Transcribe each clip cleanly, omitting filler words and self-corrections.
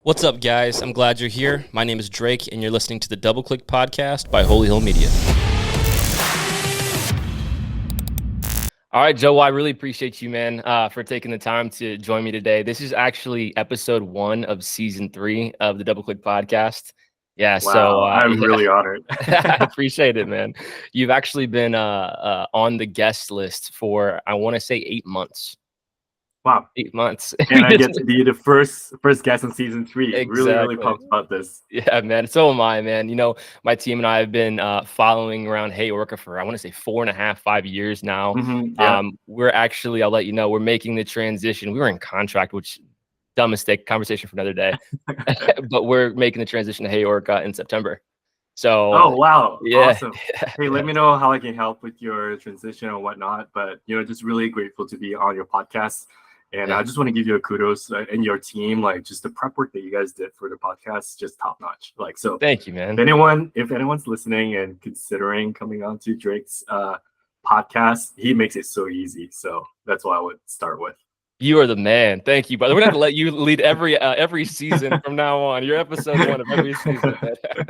What's up, guys? I'm glad you're here. My name is Drake, and you're listening to the Double Click Podcast by Holy Hill Media. All right, Joe, I really appreciate you, man, for taking the time to join me today. This is actually episode 1 of season 3 of the Double Click Podcast. Yeah, wow, I'm really honored. I appreciate it, man. You've actually been on the guest list for, I want to say, 8 months. Wow, 8 months. and I get to be the first guest in season 3. Exactly. Really pumped about this. Yeah, man. So am I, man. You know, my team and I have been following around HeyOrca for, I want to say 4.5, 5 years now. Yeah. We're actually, I'll let you know, we're making the transition. We were in contract, which dumb mistake, conversation for another day. But we're making the transition to HeyOrca in September. So oh wow, yeah. Awesome. Hey, let me know how I can help with your transition and whatnot. But just really grateful to be on your podcast. And I just want to give you a kudos and your team, like just the prep work that you guys did for the podcast, just top notch. Like, so thank you, man. If anyone's listening and considering coming on to Drake's podcast, he makes it so easy. So that's what I would start with. You are the man. Thank you, brother. We're going to let you lead every season from now on. You're episode 1 of every season.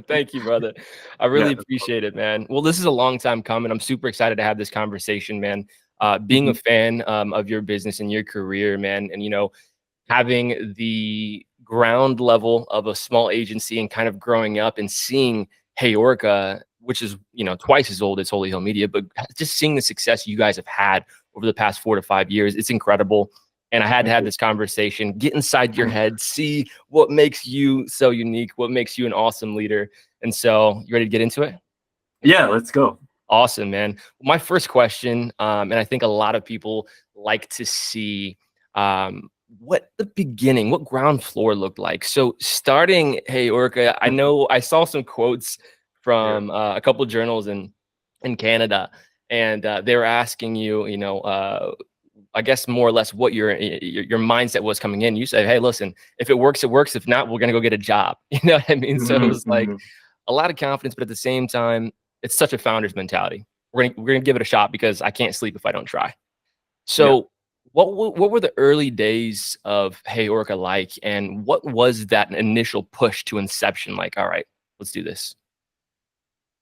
Thank you, brother. I really appreciate it, man. Well, this is a long time coming. I'm super excited to have this conversation, man. Being a fan of your business and your career, man, and having the ground level of a small agency and kind of growing up and seeing HeyOrca, which is twice as old as Holy Hill Media, but just seeing the success you guys have had over the past 4 to 5 years, it's incredible. And I had to have this conversation, get inside your head, see what makes you so unique, what makes you an awesome leader. And so, you ready to get into it? Yeah, let's go. Awesome, man. My first question, and I think a lot of people like to see what the beginning, what ground floor looked like. So starting HeyOrca, I know I saw some quotes from a couple of journals in Canada, and they were asking you, I guess more or less what your mindset was coming in. You said, hey, listen, if it works, it works. If not, we're going to go get a job. You know what I mean? So it was like a lot of confidence, but at the same time, it's such a founder's mentality. We're gonna give it a shot because I can't sleep if I don't try. So what were the early days of HeyOrca like, and what was that initial push to inception like? All right, let's do this.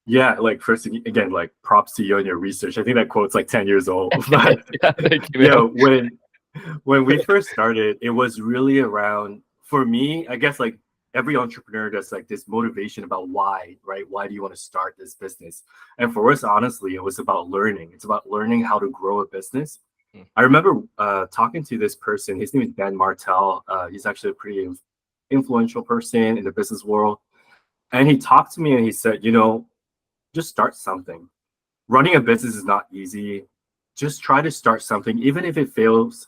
Yeah, like first again, like props to you and your research. I think that quote's like 10 years old. But thank you, when we first started, it was really around, for me, I guess like every entrepreneur does like this motivation about why, right? Why do you want to start this business? And for us, honestly, it was about learning. It's about learning how to grow a business. I remember talking to this person. His name is Ben Martell. He's actually a pretty influential person in the business world. And he talked to me and he said, just start something. Running a business is not easy. Just try to start something. Even if it fails,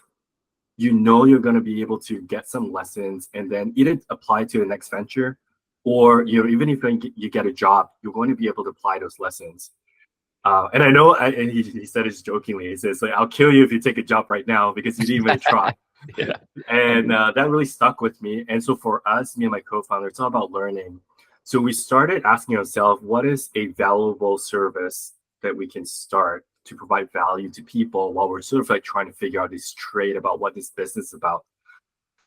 you're going to be able to get some lessons and then either apply to the next venture, or even if you get a job, you're going to be able to apply those lessons. And I know, and he said this jokingly. He says, like, I'll kill you if you take a job right now because you didn't even try. And that really stuck with me. And so for us, me and my co-founder, it's all about learning. So we started asking ourselves, what is a valuable service that we can start to provide value to people while we're sort of like trying to figure out this trade about what this business is about.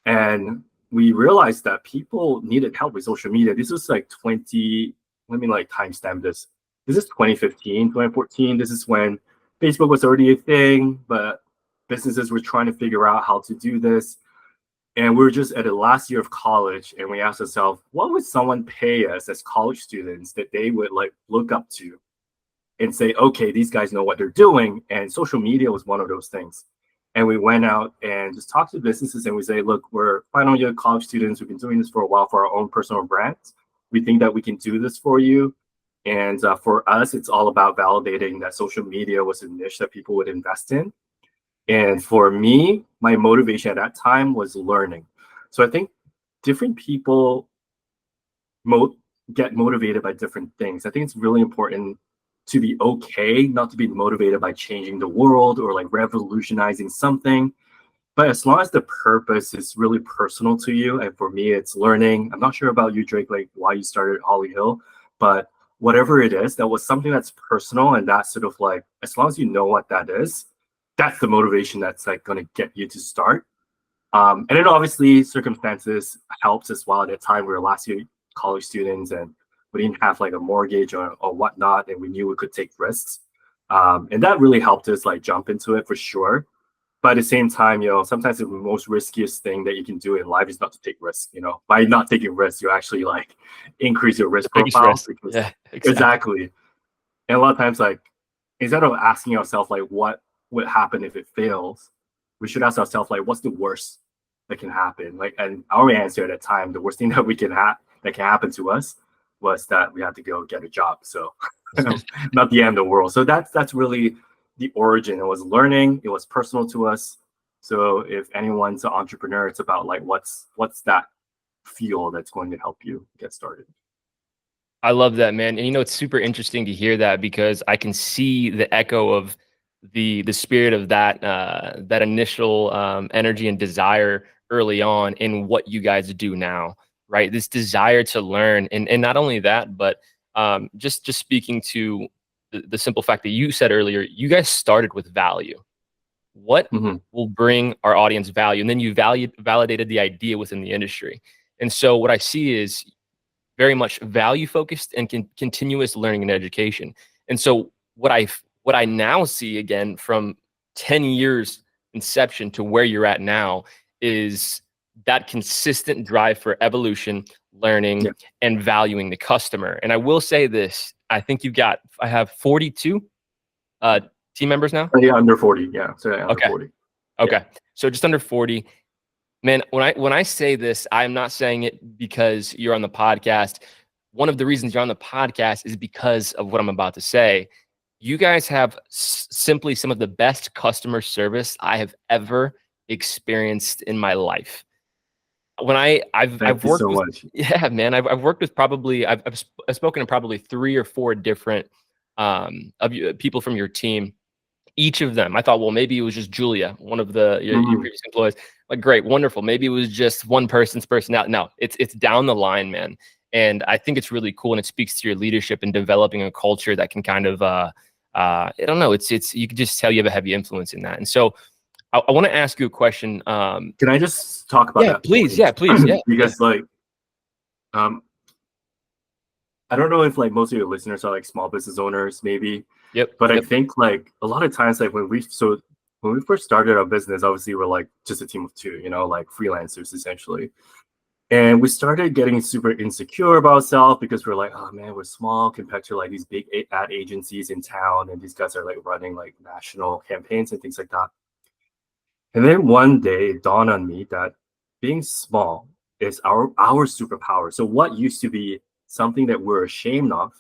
And we realized that people needed help with social media. This was like let me like timestamp this. This is 2015, 2014. This is when Facebook was already a thing, but businesses were trying to figure out how to do this. And we were just at the last year of college, and we asked ourselves, what would someone pay us as college students that they would like look up to and say, okay, these guys know what they're doing? And social media was one of those things. And we went out and just talked to businesses, and we say, look, we're final year college students. We've been doing this for a while for our own personal brands. We think that we can do this for you. And for us, it's all about validating that social media was a niche that people would invest in. And for me, my motivation at that time was learning. So I think different people get motivated by different things. I think it's really important to be okay, not to be motivated by changing the world or like revolutionizing something. But as long as the purpose is really personal to you, and for me, it's learning. I'm not sure about you, Drake, like why you started Holy Hill, but whatever it is, that was something that's personal, and that's sort of like, as long as you know what that is, that's the motivation that's like going to get you to start. And then obviously circumstances helps as well. At that time, we were last year college students and we didn't have like a mortgage or whatnot, and we knew we could take risks. And that really helped us like jump into it for sure. But at the same time, sometimes the most riskiest thing that you can do in life is not to take risks. By not taking risks, you actually like increase your The risk biggest profile risk. because Yeah, exactly. exactly. And a lot of times, like instead of asking ourselves like what would happen if it fails, we should ask ourselves like what's the worst that can happen. Like, and our answer at that time, the worst thing that we can that can happen to us was that we had to go get a job. So not the end of the world. So that's really the origin. It was learning. It was personal to us. So if anyone's an entrepreneur, it's about like what's that fuel that's going to help you get started. I love that, man. And it's super interesting to hear that because I can see the echo of the spirit of that initial energy and desire early on in what you guys do now, right? This desire to learn, and not only that, but just speaking to the simple fact that you said earlier, you guys started with value. What Mm-hmm. will bring our audience value, and then you validated the idea within the industry. And so what I see is very much value focused and continuous learning and education. And so what I now see again from 10 years inception to where you're at now is that consistent drive for evolution, learning, Yeah. and valuing the customer. And I will say this, I have 42 uh, team members now. Yeah, under 40. Yeah. So under Okay. 40. Yeah. Okay. So just under 40. Man, when I say this, I'm not saying it because you're on the podcast. One of the reasons you're on the podcast is because of what I'm about to say. You guys have simply some of the best customer service I have ever experienced in my life. When Thank I've you worked so with much. yeah, man, I've worked with probably I've spoken to probably 3 or 4 different people from your team. Each of them, I thought, well, maybe it was just Julia, one of your Mm-hmm. previous employees. Like, great, wonderful. Maybe it was just one person's personality. No, it's down the line, man. And I think it's really cool, and it speaks to your leadership and developing a culture that can kind of, I don't know, it's you can just tell you have a heavy influence in that. And so, I want to ask you a question. Can I just talk about Yeah, that please, point? yeah, please, yeah, yeah, Because like um I don't know if like most of your listeners are like small business owners, maybe, yep, but I yep. think like a lot of times like when we first started our business, obviously we're like just a team of two, like freelancers essentially. And we started getting super insecure about ourselves because we're like, oh man, we're small compared to like these big ad agencies in town, and these guys are like running like national campaigns and things like that. And then one day it dawned on me that being small is our superpower. So what used to be something that we're ashamed of,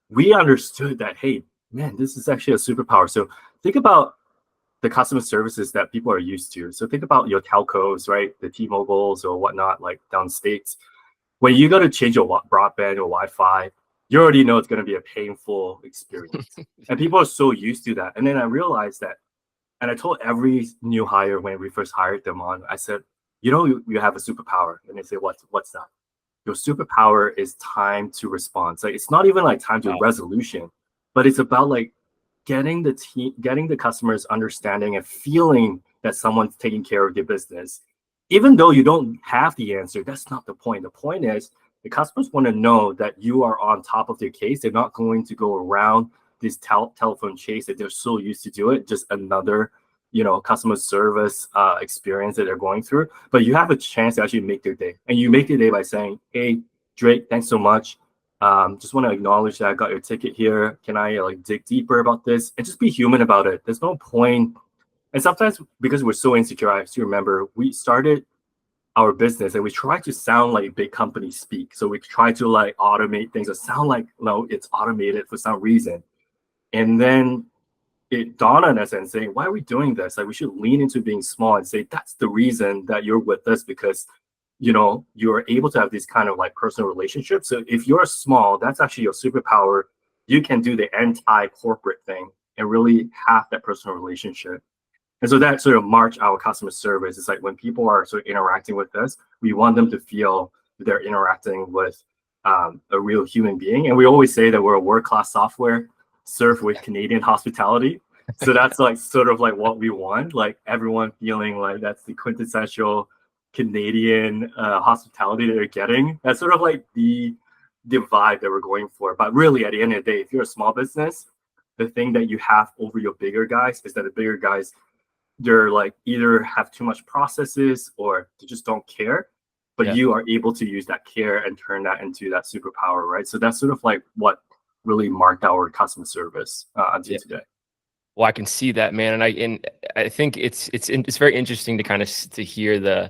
we understood that, hey, man, this is actually a superpower. So think about the customer services that people are used to. So think about your telcos, right? The T-Mobiles or whatnot, like downstates. When you go to change your broadband or Wi-Fi, you already know it's going to be a painful experience. And people are so used to that. And then I realized that, and I told every new hire when we first hired them on, I said, you have a superpower. And they say, what's that? Your superpower is time to response. Like it's not even like time to Wow. resolution, but it's about like getting the customers understanding and feeling that someone's taking care of their business. Even though you don't have the answer, that's not the point. The point is the customers want to know that you are on top of their case. They're not going to go around this telephone chase that they're so used to do it. Just another, customer service experience that they're going through. But you have a chance to actually make their day, and you make their day by saying, "Hey, Drake, thanks so much. Just want to acknowledge that I got your ticket here. Can I like dig deeper about this?" And just be human about it. There's no point. And sometimes because we're so insecure, I still remember we started our business and we try to sound like big companies speak. So we try to like automate things that sound like no, it's automated for some reason. And then it dawned on us and saying, why are we doing this? Like we should lean into being small and say that's the reason that you're with us, because you're able to have these kind of like personal relationships. So if you're small, that's actually your superpower. You can do the anti-corporate thing and really have that personal relationship. And so that sort of march our customer service is like when people are sort of interacting with us, we want them to feel that they're interacting with a real human being. And we always say that we're a world-class software served with Canadian hospitality. So that's like sort of like what we want, like everyone feeling like that's the quintessential Canadian hospitality that they're getting. That's sort of like the vibe that we're going for. But really, at the end of the day, if you're a small business, the thing that you have over your bigger guys is that the bigger guys, they're like either have too much processes or they just don't care. But Yeah. you are able to use that care and turn that into that superpower, right? So that's sort of like what really marked our customer service until Yeah. today. Well, I can see that, man, and I think it's very interesting to kind of to hear the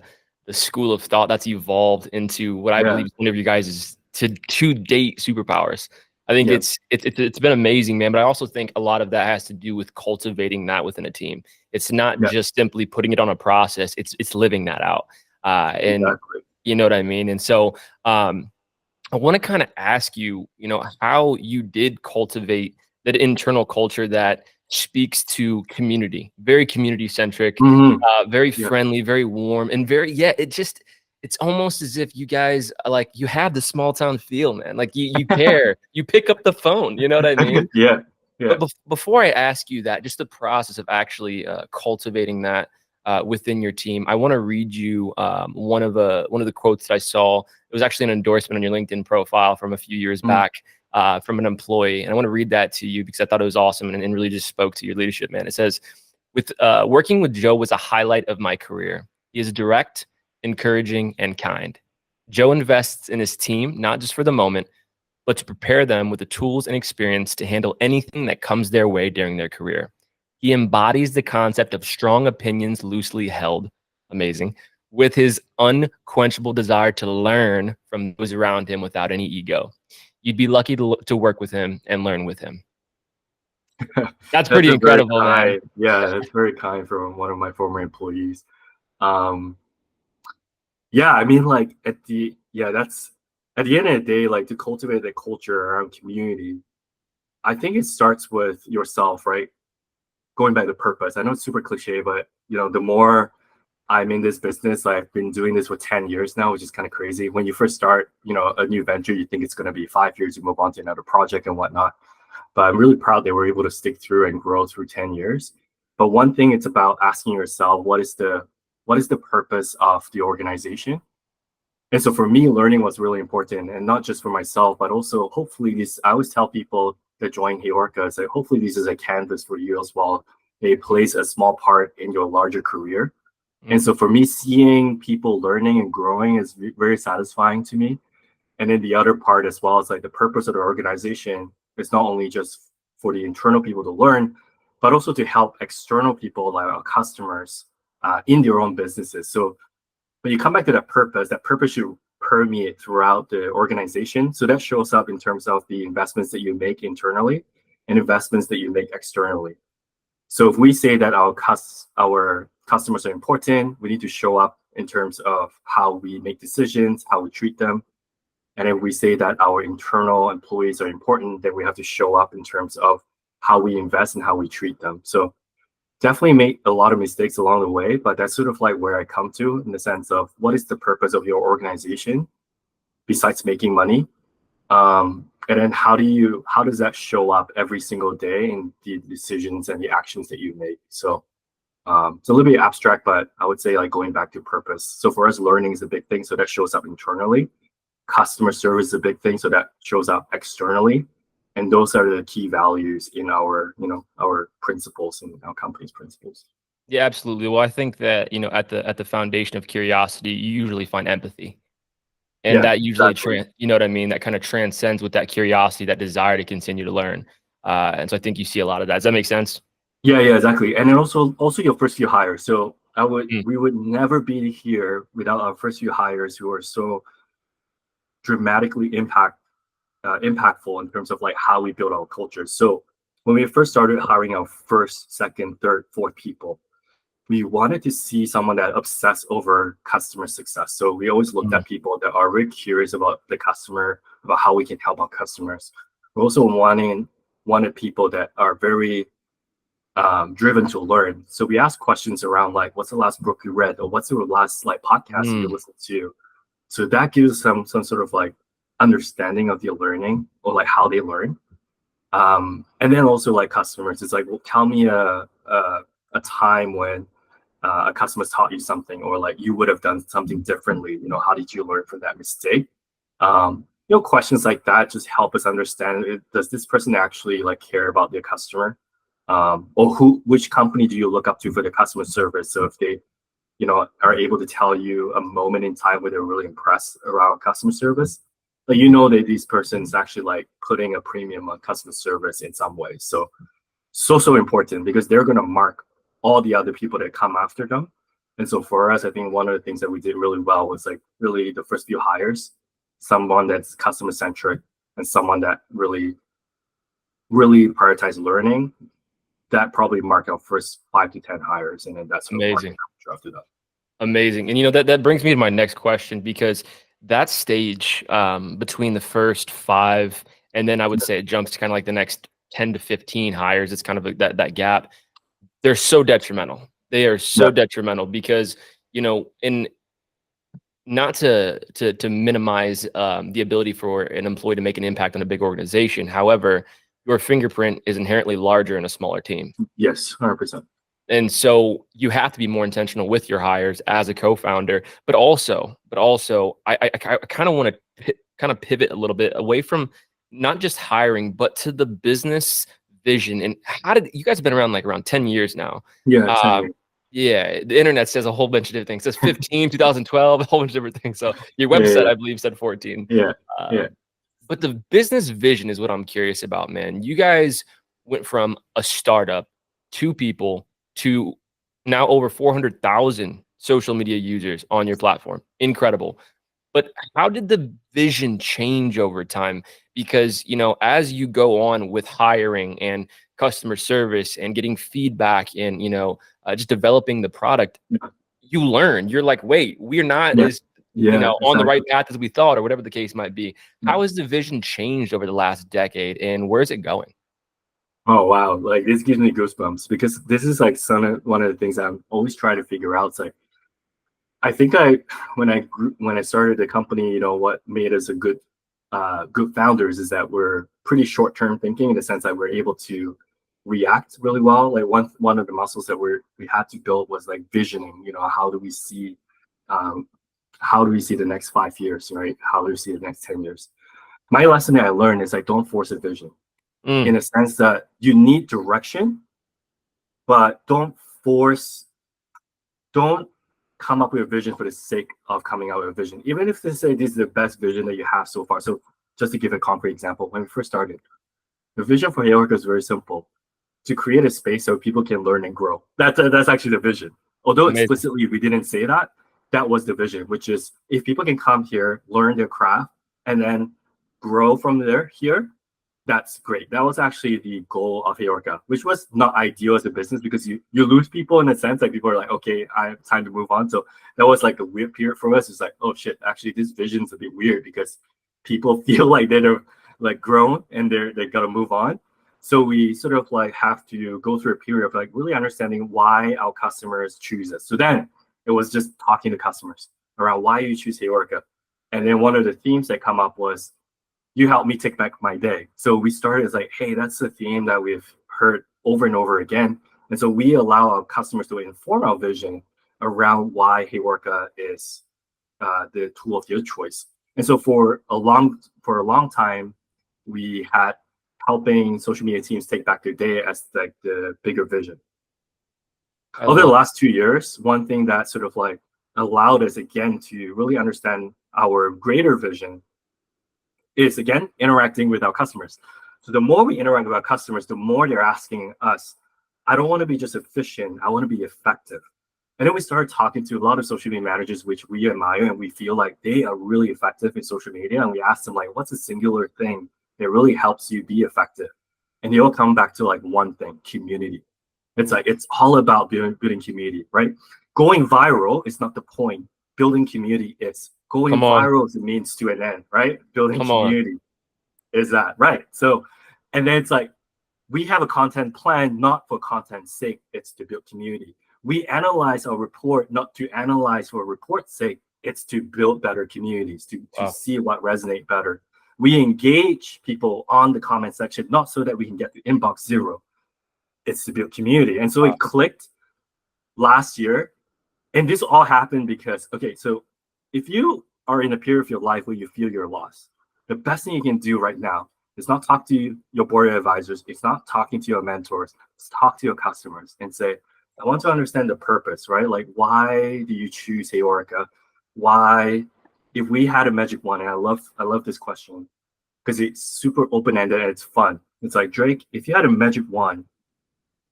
school of thought that's evolved into what I Yeah, believe is one of you guys' to date superpowers. I think yeah, it's been amazing, man. But I also think a lot of that has to do with cultivating that within a team. It's not yeah, just simply putting it on a process. It's living that out, and exactly. you know what I mean. And so, I want to kind of ask you, how you did cultivate that internal culture that speaks to community, very community centric, Hmm. very Yeah. friendly, very warm, and very, yeah, it's almost as if you guys like you have the small town feel, man. Like you care, you pick up the phone, you know what I mean? Yeah, yeah. But before I ask you that, just the process of actually cultivating that within your team, I want to read you one of the quotes that I saw. It was actually an endorsement on your LinkedIn profile from a few years Mm. back from an employee, and I want to read that to you because I thought it was awesome and really just spoke to your leadership, man. It says, "With working with Joe was a highlight of my career. He is direct, encouraging, and kind. Joe invests in his team not just for the moment, but to prepare them with the tools and experience to handle anything that comes their way during their career. He embodies the concept of strong opinions loosely held, amazing, with his unquenchable desire to learn from those around him without any ego. You'd be lucky to work with him and learn with him." That's That's pretty a very incredible, man. kind, yeah, that's very kind from one of my former employees. Um, yeah, I mean, like that's at the end of the day, like to cultivate the culture around community, I think it starts with yourself, right? Going back to purpose. I know it's super cliche, but the more I'm in this business, like, I've been doing this for 10 years now, which is kind of crazy. When you first start, a new venture, you think it's going to be 5 years, you move on to another project and whatnot. But I'm really proud that we're able to stick through and grow through 10 years. But one thing, it's about asking yourself, what is the purpose of the organization? And so for me, learning was really important, and not just for myself, but also hopefully this. I always tell people that join HeyOrca, that hopefully this is a canvas for you as well. It plays a small part in your larger career. And Mm, so for me, seeing people learning and growing is very satisfying to me. And then the other part as well is like the purpose of the organization is not only just for the internal people to learn, but also to help external people like our customers in their own businesses. So when you come back to that purpose should permeate throughout the organization. So that shows up in terms of the investments that you make internally and investments that you make externally. So if we say that our customers are important, we need to show up in terms of how we make decisions, how we treat them. And if we say that our internal employees are important, then we have to show up in terms of how we invest and how we treat them. So definitely make a lot of mistakes along the way, but that's sort of like where I come to, in the sense of what is the purpose of your organization besides making money? And then how does that show up every single day in the decisions and the actions that you make? So it's a little bit abstract, but I would say like going back to purpose. So for us, learning is a big thing. So that shows up internally. Customer service is a big thing. So that shows up externally. And those are the key values in our principles and our company's principles. yeah, absolutely. Well, I think that, at the foundation of curiosity, you usually find empathy. And Yeah, that usually exactly. you know what I mean? That kind of transcends with that curiosity, that desire to continue to learn. And so I think you see a lot of that. Does that make sense? Yeah, yeah, exactly. And then also your first few hires. So Mm, we would never be here without our first few hires who are so dramatically impactful in terms of like how we build our culture. So when we first started hiring our first, second, third, fourth people, we wanted to see someone that obsessed over customer success. So we always looked mm, at people that are very curious about the customer, about how we can help our customers. We also wanted people that are very driven to learn. So we ask questions around like, what's the last book you read, or what's the last like podcast you mm. listened to? So that gives some sort of like understanding of their learning or like how they learn. And then also like customers, it's like, well, tell me a time when a customer taught you something, or like you would have done something differently. You know, how did you learn from that mistake? You know, questions like that just help us understand, does this person actually like care about their customer? Or which company do you look up to for the customer service? So if they, you know, are able to tell you a moment in time where they're really impressed around customer service, like, you know, that these persons actually like putting a premium on customer service in some way. So important, because they're going to mark all the other people that come after them. And so for us, I think one of the things that we did really well was like really the first few hires, someone that's customer centric and someone that really prioritize learning. That probably mark our first 5 to 10 hires, and then that's sort of market Amazing. after that. Amazing. And you know that brings me to my next question, because that stage between the first 5 and then I would say it jumps to kind of like the next 10 to 15 hires, it's kind of that gap. They're so detrimental. They are so Yeah, detrimental because, you know, in not to minimize the ability for an employee to make an impact on a big organization. However, your fingerprint is inherently larger in a smaller team. yes, 100%. And so you have to be more intentional with your hires as a co-founder, but also I kind of want to kind of pivot a little bit away from not just hiring, but to the business vision. And how did you guys have been around like around 10 years now? Yeah, 10 Um, years. yeah, the internet says a whole bunch of different things. It says 15, 2012, a whole bunch of different things. So your Yeah, website, yeah, I believe, said 14. yeah, yeah. Um, but the business vision is what I'm curious about, man. You guys went from a startup, 2 people, to now over 400,000 social media users on your platform. Incredible. But how did the vision change over time? Because, you know, as you go on with hiring and customer service and getting feedback and, you know, just developing the product, Yeah, you learn. You're like, wait, we're not yeah, as, you yeah, know, on the right exactly. path as we thought, or whatever the case might be. Yeah. How has the vision changed over the last decade, and where's it going? Oh wow, like this gives me goosebumps, because this is like one of the things I'm always trying to figure out. It's like, I think when I started the company, you know, what made us a good founders is that we're pretty short term thinking, in the sense that we're able to react really well. Like one of the muscles that we had to build was like visioning. You know, um, how do we see the next 5 years, right? How do we see the next 10 years? My lesson that I learned is like, don't force a vision, in Mm, a sense that you need direction, but force don't come up with a vision for the sake of coming out with a vision. Even if they say this is the best vision that you have so far. So just to give a concrete example, when we first started, the vision for HeyOrca is very simple: to create a space so people can learn and grow. That's actually the vision. Although amazing. explicitly we didn't say that, that was the vision, which is if people can come here, learn their craft, and then grow from here, that's great. That was actually the goal of HeyOrca, which was not ideal as a business, because you lose people in a sense. Like people are like, okay, I have time to move on. So that was like a weird period for us. It's like, oh shit, actually this vision's a bit weird, because people feel like they're like grown and they gotta move on. So we sort of like have to go through a period of like really understanding why our customers choose us. So then it was just talking to customers around why you choose HeyOrca. And then one of the themes that come up was, you help me take back my day. So we started as like, hey, that's the theme that we've heard over and over again. And so we allow our customers to inform our vision around why HeyOrca is the tool of your choice. And so for a long time, we had helping social media teams take back their day as like the bigger vision. I Over the love last 2 years, one thing that sort of like allowed us again to really understand our greater vision is again interacting with our customers. So the more we interact with our customers, the more they're asking us, I don't want to be just efficient, I want to be effective. And then we started talking to a lot of social media managers, which we admire, and we feel like they are really effective in social media. And we asked them like, what's a singular thing that really helps you be effective? And they all come back to like one thing: community. It's like, it's all about building community, right? Going viral is not the point. Building community is. Going Come on. viral is a means to an end, right? Building Come on. community is that, right? So, and then it's like, we have a content plan, not for content's sake, it's to build community. We analyze our report, not to analyze for report's sake, it's to build better communities, to Wow. see what resonate better. We engage people on the comment section, not so that we can get to inbox zero. It's to build community. And so it clicked last year. And this all happened because, okay, so if you are in a period of your life where you feel you're lost, the best thing you can do right now is not talk to your board of advisors. It's not talking to your mentors. It's talk to your customers and say, I want to understand the purpose, right? Like, why do you choose HeyOrca? Why, if we had a magic wand, and I love this question because it's super open-ended and it's fun. It's like, Drake, if you had a magic wand,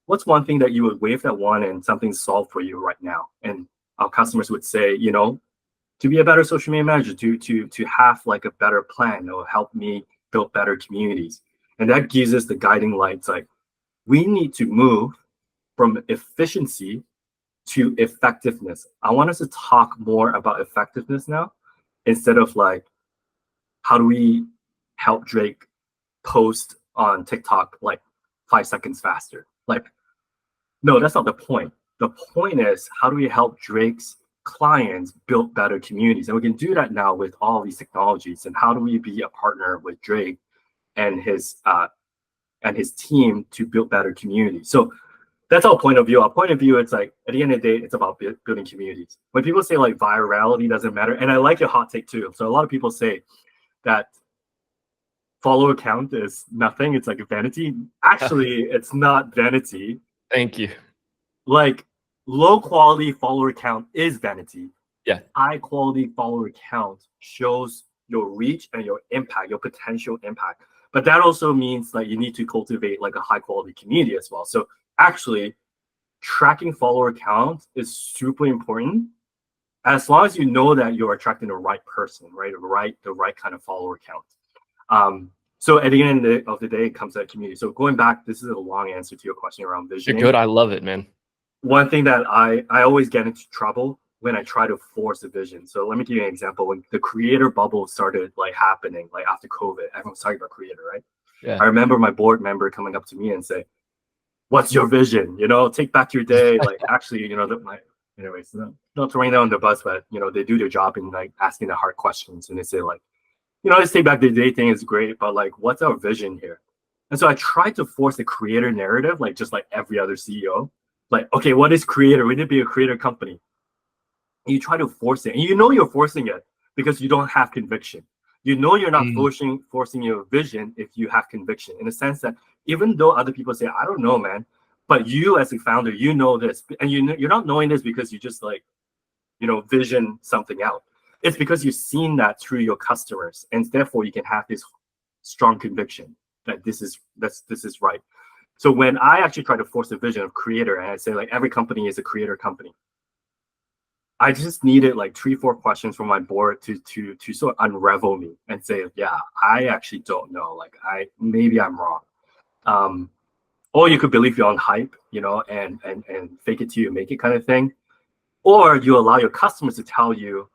what's one thing that you would wave that wand and something's solved for you right now? And our customers would say, you know, to be a better social media manager, to have like a better plan or help me build better communities. And that gives us the guiding lights. Like, we need to move from efficiency to effectiveness. I want us to talk more about effectiveness now, instead of like, how do we help Drake post on TikTok like 5 seconds faster? Like, no, that's not the point. The point is, how do we help Drake's clients build better communities? And we can do that now with all these technologies. And how do we be a partner with Drake and his team to build better communities? So that's our point of view. Our point of view, it's like, at the end of the day, it's about building communities. When people say like virality doesn't matter, and I like your hot take too. So a lot of people say that follower count is nothing. It's like a vanity. Actually, it's not vanity. Thank you. Like, low quality follower count is vanity. Yeah. High quality follower count shows your reach and your impact, your potential impact. But that also means that you need to cultivate like a high quality community as well. So actually, tracking follower count is super important, as long as you know that you're attracting the right person, right? The right kind of follower count. So at the end of the day, it comes to that community. So going back, this is a long answer to your question around visioning. You're good. I love it, man. One thing that I always get into trouble when I try to force a vision. So let me give you an example. When the creator bubble started like happening, like after COVID, everyone was talking about creator, right? Yeah. I remember my board member coming up to me and say, "What's your vision? You know, take back your day." Like, actually, you know, anyways, not throwing them on the bus, but you know, they do their job in like asking the hard questions, and they say like, you know, this take back the day thing is great, but like, what's our vision here? And so I tried to force the creator narrative, like just like every other CEO. Like, okay, what is creator? We need to be a creator company. And you try to force it, and you know you're forcing it because you don't have conviction. You know you're not forcing your vision if you have conviction, in the sense that even though other people say, I don't know, man, but you as a founder, you know this, and you're not knowing this because you just like, you know, vision something out. It's because you've seen that through your customers, and therefore you can have this strong conviction that this is right. So when I actually try to force a vision of creator, and I say like every company is a creator company, I just needed like 3-4 questions from my board to sort of unravel me and say, yeah, I actually don't know. Like, maybe I'm wrong. Or you could believe your own hype, you know, and fake it till you make it kind of thing. Or you allow your customers to tell you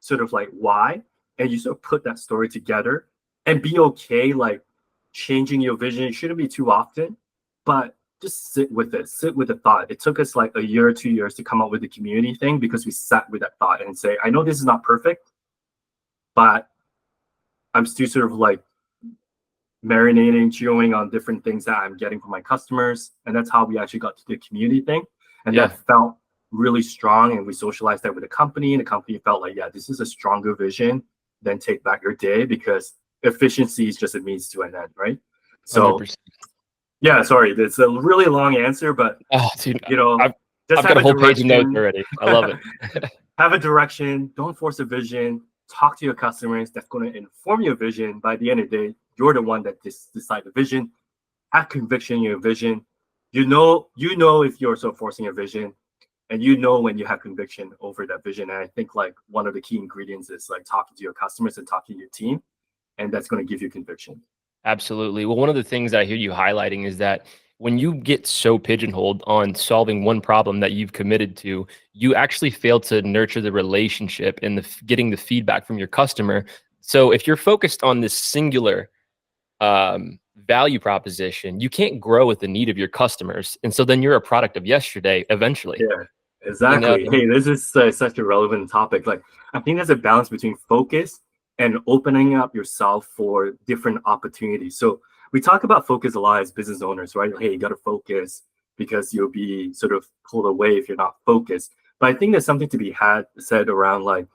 sort of like why, and you sort of put that story together and be okay like changing your vision. It shouldn't be too often, but just sit with it, sit with the thought. It took us like a year or 2 years to come up with the community thing because we sat with that thought and say, I know this is not perfect, but I'm still sort of like marinating, chewing on different things that I'm getting from my customers. And that's how we actually got to the community thing. And that felt really strong. And we socialized that with the company, and the company felt like, yeah, this is a stronger vision than take back your day, because efficiency is just a means to an end, right? So 100%. Yeah, sorry, it's a really long answer, but dude, you know, I've just got have a whole page of notes direction. already. I love it. Have a direction. Don't force a vision. Talk to your customers. That's going to inform your vision. By the end of the day, you're the one that decide the vision. Have conviction in your vision. You know if you're sort of forcing a vision, and you know when you have conviction over that vision. And I think like one of the key ingredients is like talking to your customers and talking to your team, and that's going to give you conviction. Absolutely. Well, one of the things that I hear you highlighting is that when you get so pigeonholed on solving one problem that you've committed to, you actually fail to nurture the relationship and getting the feedback from your customer. So if you're focused on this singular value proposition, you can't grow with the need of your customers. And so then you're a product of yesterday eventually. Yeah, exactly. Hey, this is such a relevant topic. Like, I think there's a balance between focus and opening up yourself for different opportunities. So we talk about focus a lot as business owners, right? Hey, you got to focus because you'll be sort of pulled away if you're not focused. But I think there's something to be said around like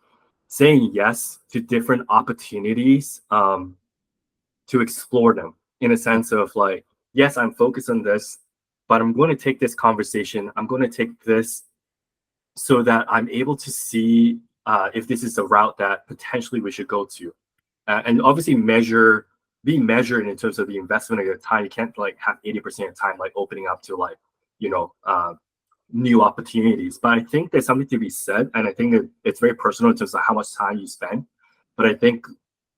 saying yes to different opportunities, to explore them, in a sense of like, yes, I'm focused on this, but I'm going to take this conversation. I'm going to take this so that I'm able to see if this is a route that potentially we should go to. And obviously be measured in terms of the investment of your time. You can't like have 80% of time like opening up to like, you know, new opportunities. But I think there's something to be said, and I think that it's very personal in terms of how much time you spend. But I think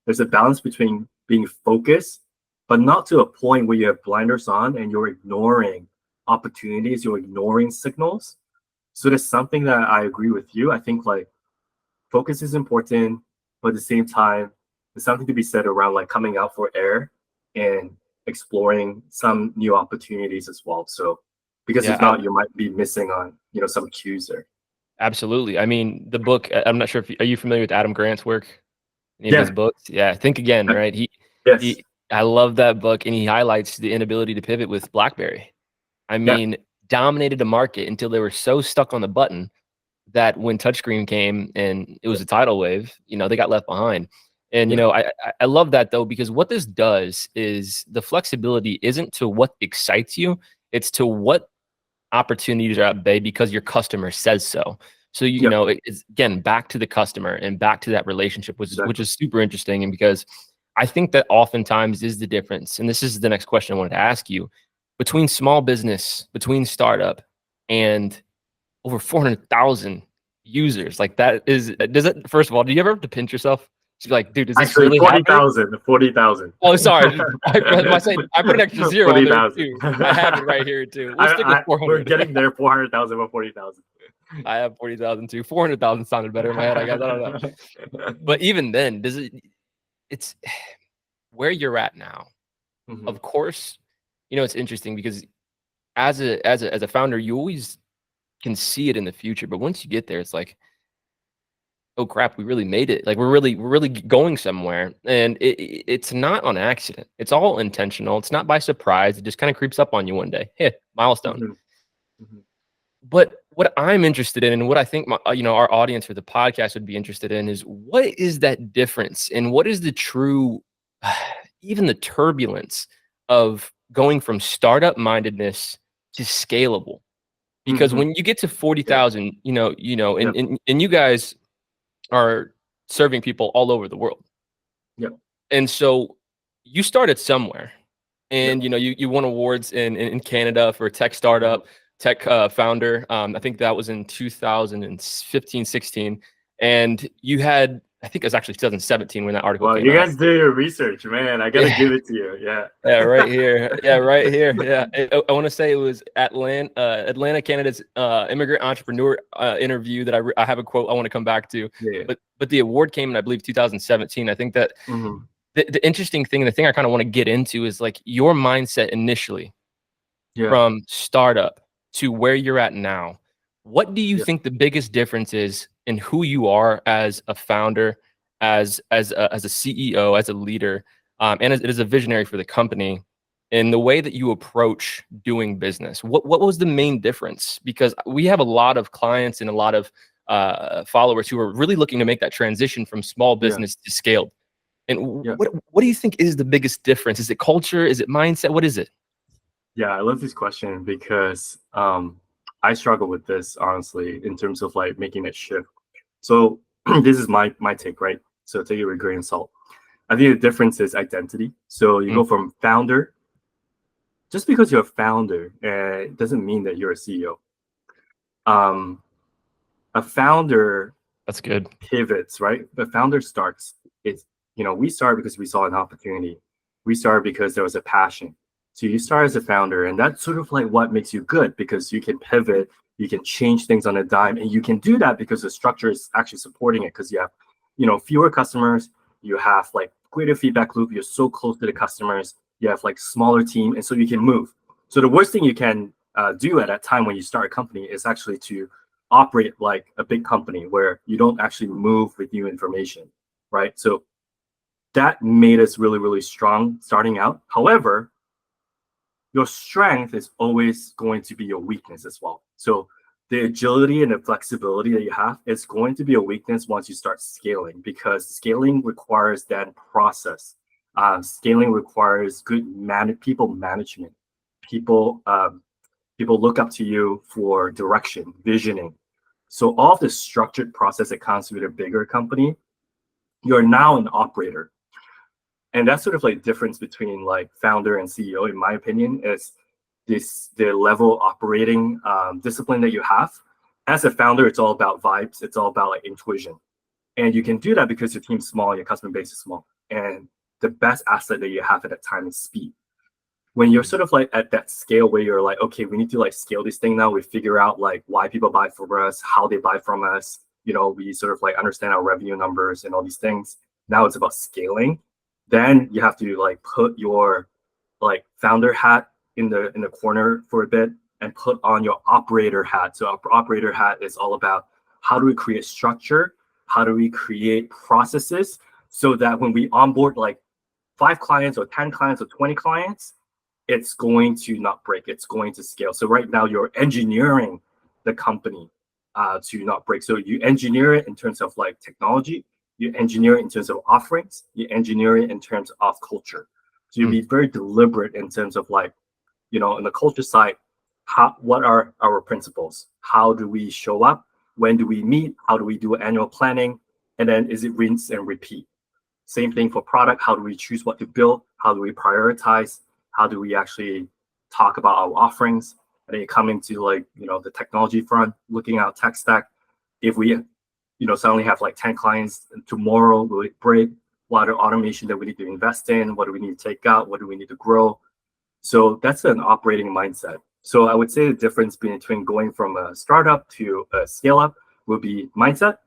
there's a balance between being focused, but not to a point where you have blinders on and you're ignoring opportunities, you're ignoring signals. So there's something that I agree with you. I think like focus is important, but at the same time, there's something to be said around like coming out for air and exploring some new opportunities as well. So because if Yeah, not, you might be missing on, you know, some cues there. absolutely. I mean, the book, I'm not sure if are you familiar with Adam Grant's work? Any of his Yeah. books? Yeah, Think Again, right? Yes. He I love that book, and he highlights the inability to pivot with BlackBerry. I Yeah. mean, dominated the market until they were so stuck on the button that when touchscreen came and it was a tidal wave, they got left behind. And Yeah. I love that though, because what this does is the flexibility isn't to what excites you, it's to what opportunities are at bay because your customer says so. So Yeah. it's again back to the customer and back to that relationship, which Exactly. is super interesting. And because I think that oftentimes is the difference, and this is the next question I wanted to ask you, between small business, between startup, and over 400,000 users. Like that is does it first of all, do you ever have to pinch yourself? To be like, dude, is this Actually, really happening? 40,000. 40,000. Oh, sorry. I put an extra zero on there 40,000. too. I have it right here too. We'll stick with We're 400. getting there. 400,000 or 40,000. I have 40,000 too. 400,000 sounded better in my head, I guess. I don't know. But even then, it's where you're at now. Mhm. Of course, it's interesting because as a founder, you always can see it in the future. But once you get there, it's like, oh crap, we really made it. Like we're really going somewhere. And it's not on accident. It's all intentional. It's not by surprise. It just kind of creeps up on you one day. Hey, milestone. Mhm. Mhm. But what I'm interested in, and what I think our audience for the podcast would be interested in, is what is that difference, and what is the true, even the turbulence of going from startup mindedness to scalable? Because Mhm. when you get to Yeah. 40,000, Yeah. and you guys are serving people all over the world, Yeah. and so you started somewhere. Yeah. And you won awards in Canada for tech Mhm. startup, tech founder. I think that was in 2015, 16. And you had, I think it was actually 2017 when that article Well, came you out. guys do your research, man. I gotta Yeah, give it to you. Yeah. yeah, right here. Yeah, right here. Yeah, I want to say it was Atlanta, Canada's immigrant entrepreneur interview that I have a quote I want to come back to. Yeah. But the award came in, I believe, 2017. I think that Mhm. the interesting thing, the thing I kind of want to get into is like your mindset initially Yeah. from startup to where you're at now. What do you Yeah. think the biggest difference is in who you are as a founder, as a CEO, as a leader, and as a visionary for the company, in the way that you approach doing business? What was the main difference? Because we have a lot of clients and a lot of followers who are really looking to make that transition from small Yeah. business to scaled. And Yeah. what do you think is the biggest difference? Is it culture? Is it mindset? What is it? Yeah. I love this question because I struggle with this honestly in terms of like making that shift. So this is my take, right? So take it with a grain of salt. I think the difference is identity. So you Mm, go from founder, just because you're a founder, it doesn't mean that you're a CEO. Um, a founder that's good. pivots, right? The founder starts. It's we start because we saw an opportunity. We start because there was a passion. So you start as a founder, and that's sort of like what makes you good because you can pivot, you can change things on a dime, and you can do that because the structure is actually supporting it. Because you have, fewer customers, you have like greater feedback loop. You're so close to the customers. You have like smaller team, and so you can move. So the worst thing you can do at that time when you start a company is actually to operate like a big company where you don't actually move with new information, right? So that made us really, really strong starting out. However, your strength is always going to be your weakness as well. So the agility and the flexibility that you have is going to be a weakness once you start scaling, because scaling requires that process. Scaling requires good people management. People people look up to you for direction, visioning. So all of the structured process that comes with a bigger company, you're now an operator. And that's sort of like difference between like founder and CEO, in my opinion, is the level of operating discipline that you have. As a founder, it's all about vibes. It's all about like intuition. And you can do that because your team's small, your customer base is small. And the best asset that you have at that time is speed. When you're sort of like at that scale where you're like, okay, we need to like scale this thing now. We figure out like why people buy from us, how they buy from us. You know, we sort of like understand our revenue numbers and all these things. Now it's about scaling. Then you have to like put your like founder hat in the corner for a bit and put on your operator hat. So our operator hat is all about how do we create structure? How do we create processes so that when we onboard like 5 clients or 10 clients or 20 clients, it's going to not break, it's going to scale. So right now you're engineering the company to not break. So you engineer it in terms of like technology, you engineer it in terms of offerings, you engineer it in terms of culture. So you be very deliberate in terms of like, you know, on the culture side, what are our principles? How do we show up? When do we meet? How do we do annual planning? And then is it rinse and repeat? Same thing for product. How do we choose what to build? How do we prioritize? How do we actually talk about our offerings? And then you come into like, you know, the technology front, looking at tech stack. If we, you know, suddenly have like 10 clients tomorrow, will it break? What are automation that we need to invest in? What do we need to take out? What do we need to grow? So that's an operating mindset. So I would say the difference between going from a startup to a scale up will be mindset,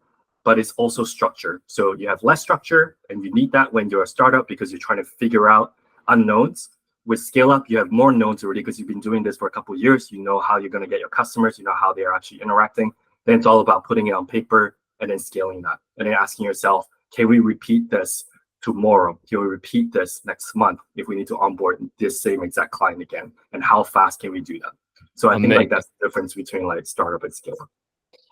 but it's also structure. So you have less structure and you need that when you're a startup because you're trying to figure out unknowns. With scale up, you have more knowns already because you've been doing this for a couple of years. You know how you're going to get your customers, you know how they're actually interacting. Then it's all about putting it on paper and then scaling that. And then asking yourself, can we repeat this tomorrow? Can we repeat this next month if we need to onboard this same exact client again? And how fast can we do that? So I think like that's the difference between like startup and scale up.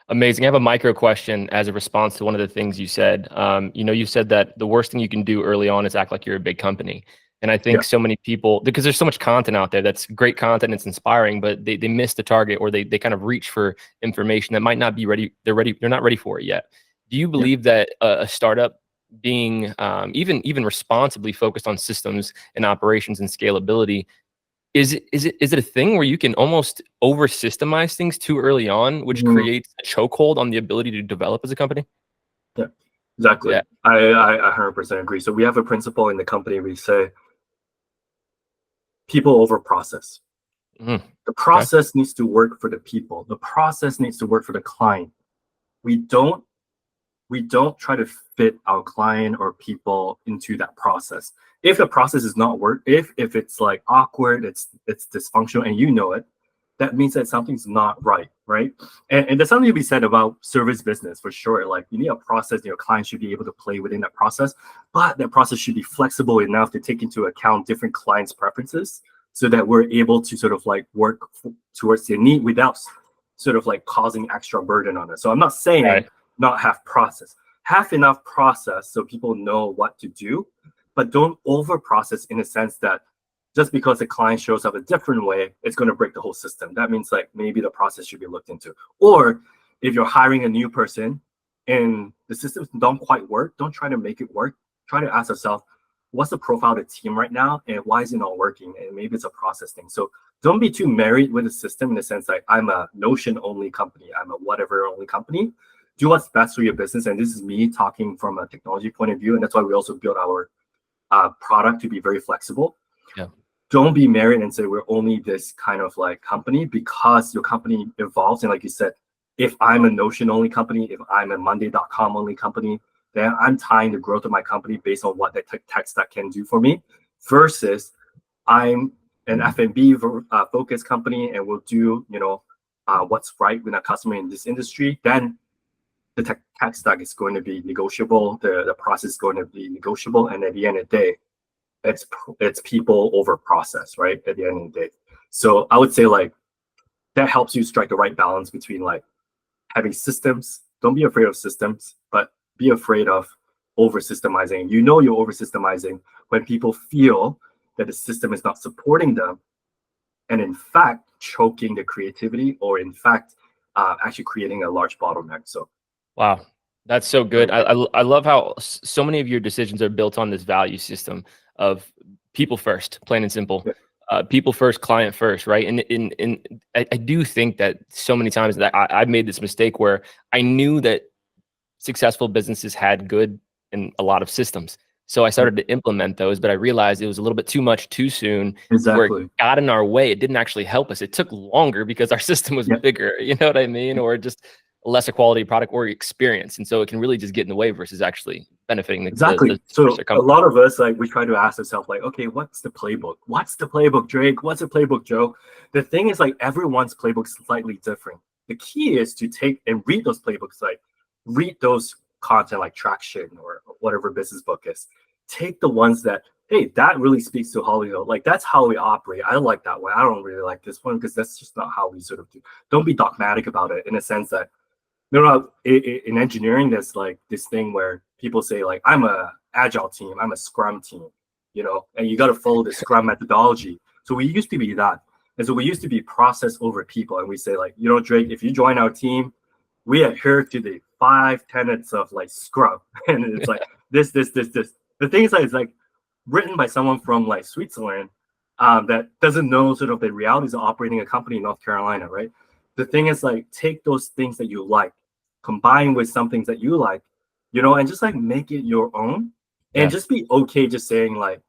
Amazing. I have a micro question as a response to one of the things you said. You know, you said that the worst thing you can do early on is act like you're a big company. And I think so many people, because there's so much content out there that's great content, it's inspiring, but they miss the target, or they kind of reach for information that might not be ready. They're not ready for it yet. Do you believe that a startup being even responsibly focused on systems and operations and scalability, is it a thing where you can almost over systemize things too early on, which creates a chokehold on the ability to develop as a company? Yeah, exactly. Yeah. I 100% agree. So we have a principle in the company. We say people over process. The process needs to work for the people. The process needs to work for the client. We don't try to fit our client or people into that process. If the process is not work, if it's like awkward, it's dysfunctional, and you know it, that means that something's not right, right? And there's something to be said about service business for sure. Like you need a process, and your client should be able to play within that process, but that process should be flexible enough to take into account different clients' preferences, so that we're able to sort of like work towards their need without sort of like causing extra burden on it. So I'm not saying not have process. Have enough process so people know what to do, but don't over process in the sense that just because the client shows up a different way, it's going to break the whole system. That means like maybe the process should be looked into. Or if you're hiring a new person and the systems don't quite work, don't try to make it work. Try to ask yourself, what's the profile of the team right now and why is it not working? And maybe it's a process thing. So don't be too married with the system in the sense like I'm a Notion only company, I'm a whatever only company. Do what's best for your business. And this is me talking from a technology point of view. And that's why we also build our product to be very flexible. Yeah. Don't be married and say we're only this kind of like company, because your company evolves. And like you said, if I'm a Notion only company, if I'm a Monday.com only company, then I'm tying the growth of my company based on what the tech stack can do for me, versus I'm an F&B focused company and will do, you know, what's right with a customer in this industry. Then the tech stack is going to be negotiable, the process is going to be negotiable, and at the end of the day, it's people over process, right? At the end of the day. So I would say like that helps you strike the right balance between like having systems. Don't be afraid of systems, but be afraid of over systemizing. You know you're over systemizing when people feel that the system is not supporting them, and in fact choking the creativity, or in fact actually creating a large bottleneck. So Wow, that's so good. right. I love how so many of your decisions are built on this value system of people first, plain and simple. Yeah, People first, client first, right? And I do think that so many times that I've made this mistake where I knew that successful businesses had good and a lot of systems. So I yeah, started to implement those, but I realized it was a little bit too much too soon to where it exactly. got in our way. It didn't actually help us. It took longer because our system was Yeah, bigger, you know what I mean? Or just a lesser quality product or experience. And so it can really just get in the way versus actually benefiting the exactly. stores So or a company. lot of us like we try to ask ourselves like, okay, what's the playbook? What's the playbook, Drake? What's the playbook, Joe? The thing is like everyone's playbook is slightly different. The key is to take and read those playbooks, like read those content like Traction or whatever business book is. Take the ones that, hey, that really speaks to Hollywood. Like that's how we operate. I like that one. I don't really like this one because that's just not how we sort of do. Don't be dogmatic about it in a sense that no, in engineering, there's like this thing where people say like, I'm a agile team, I'm a scrum team, and you got to follow the scrum methodology. So we used to be that. And so we used to be process over people. And we say like, Drake, if you join our team, we adhere to the 5 tenets of like scrum. And it's like this. The thing is that it's like written by someone from like Switzerland that doesn't know sort of the realities of operating a company in North Carolina, right? The thing is like take those things that you like, combine with some things that you like, and just like make it your own, and Yeah, just be okay just saying like,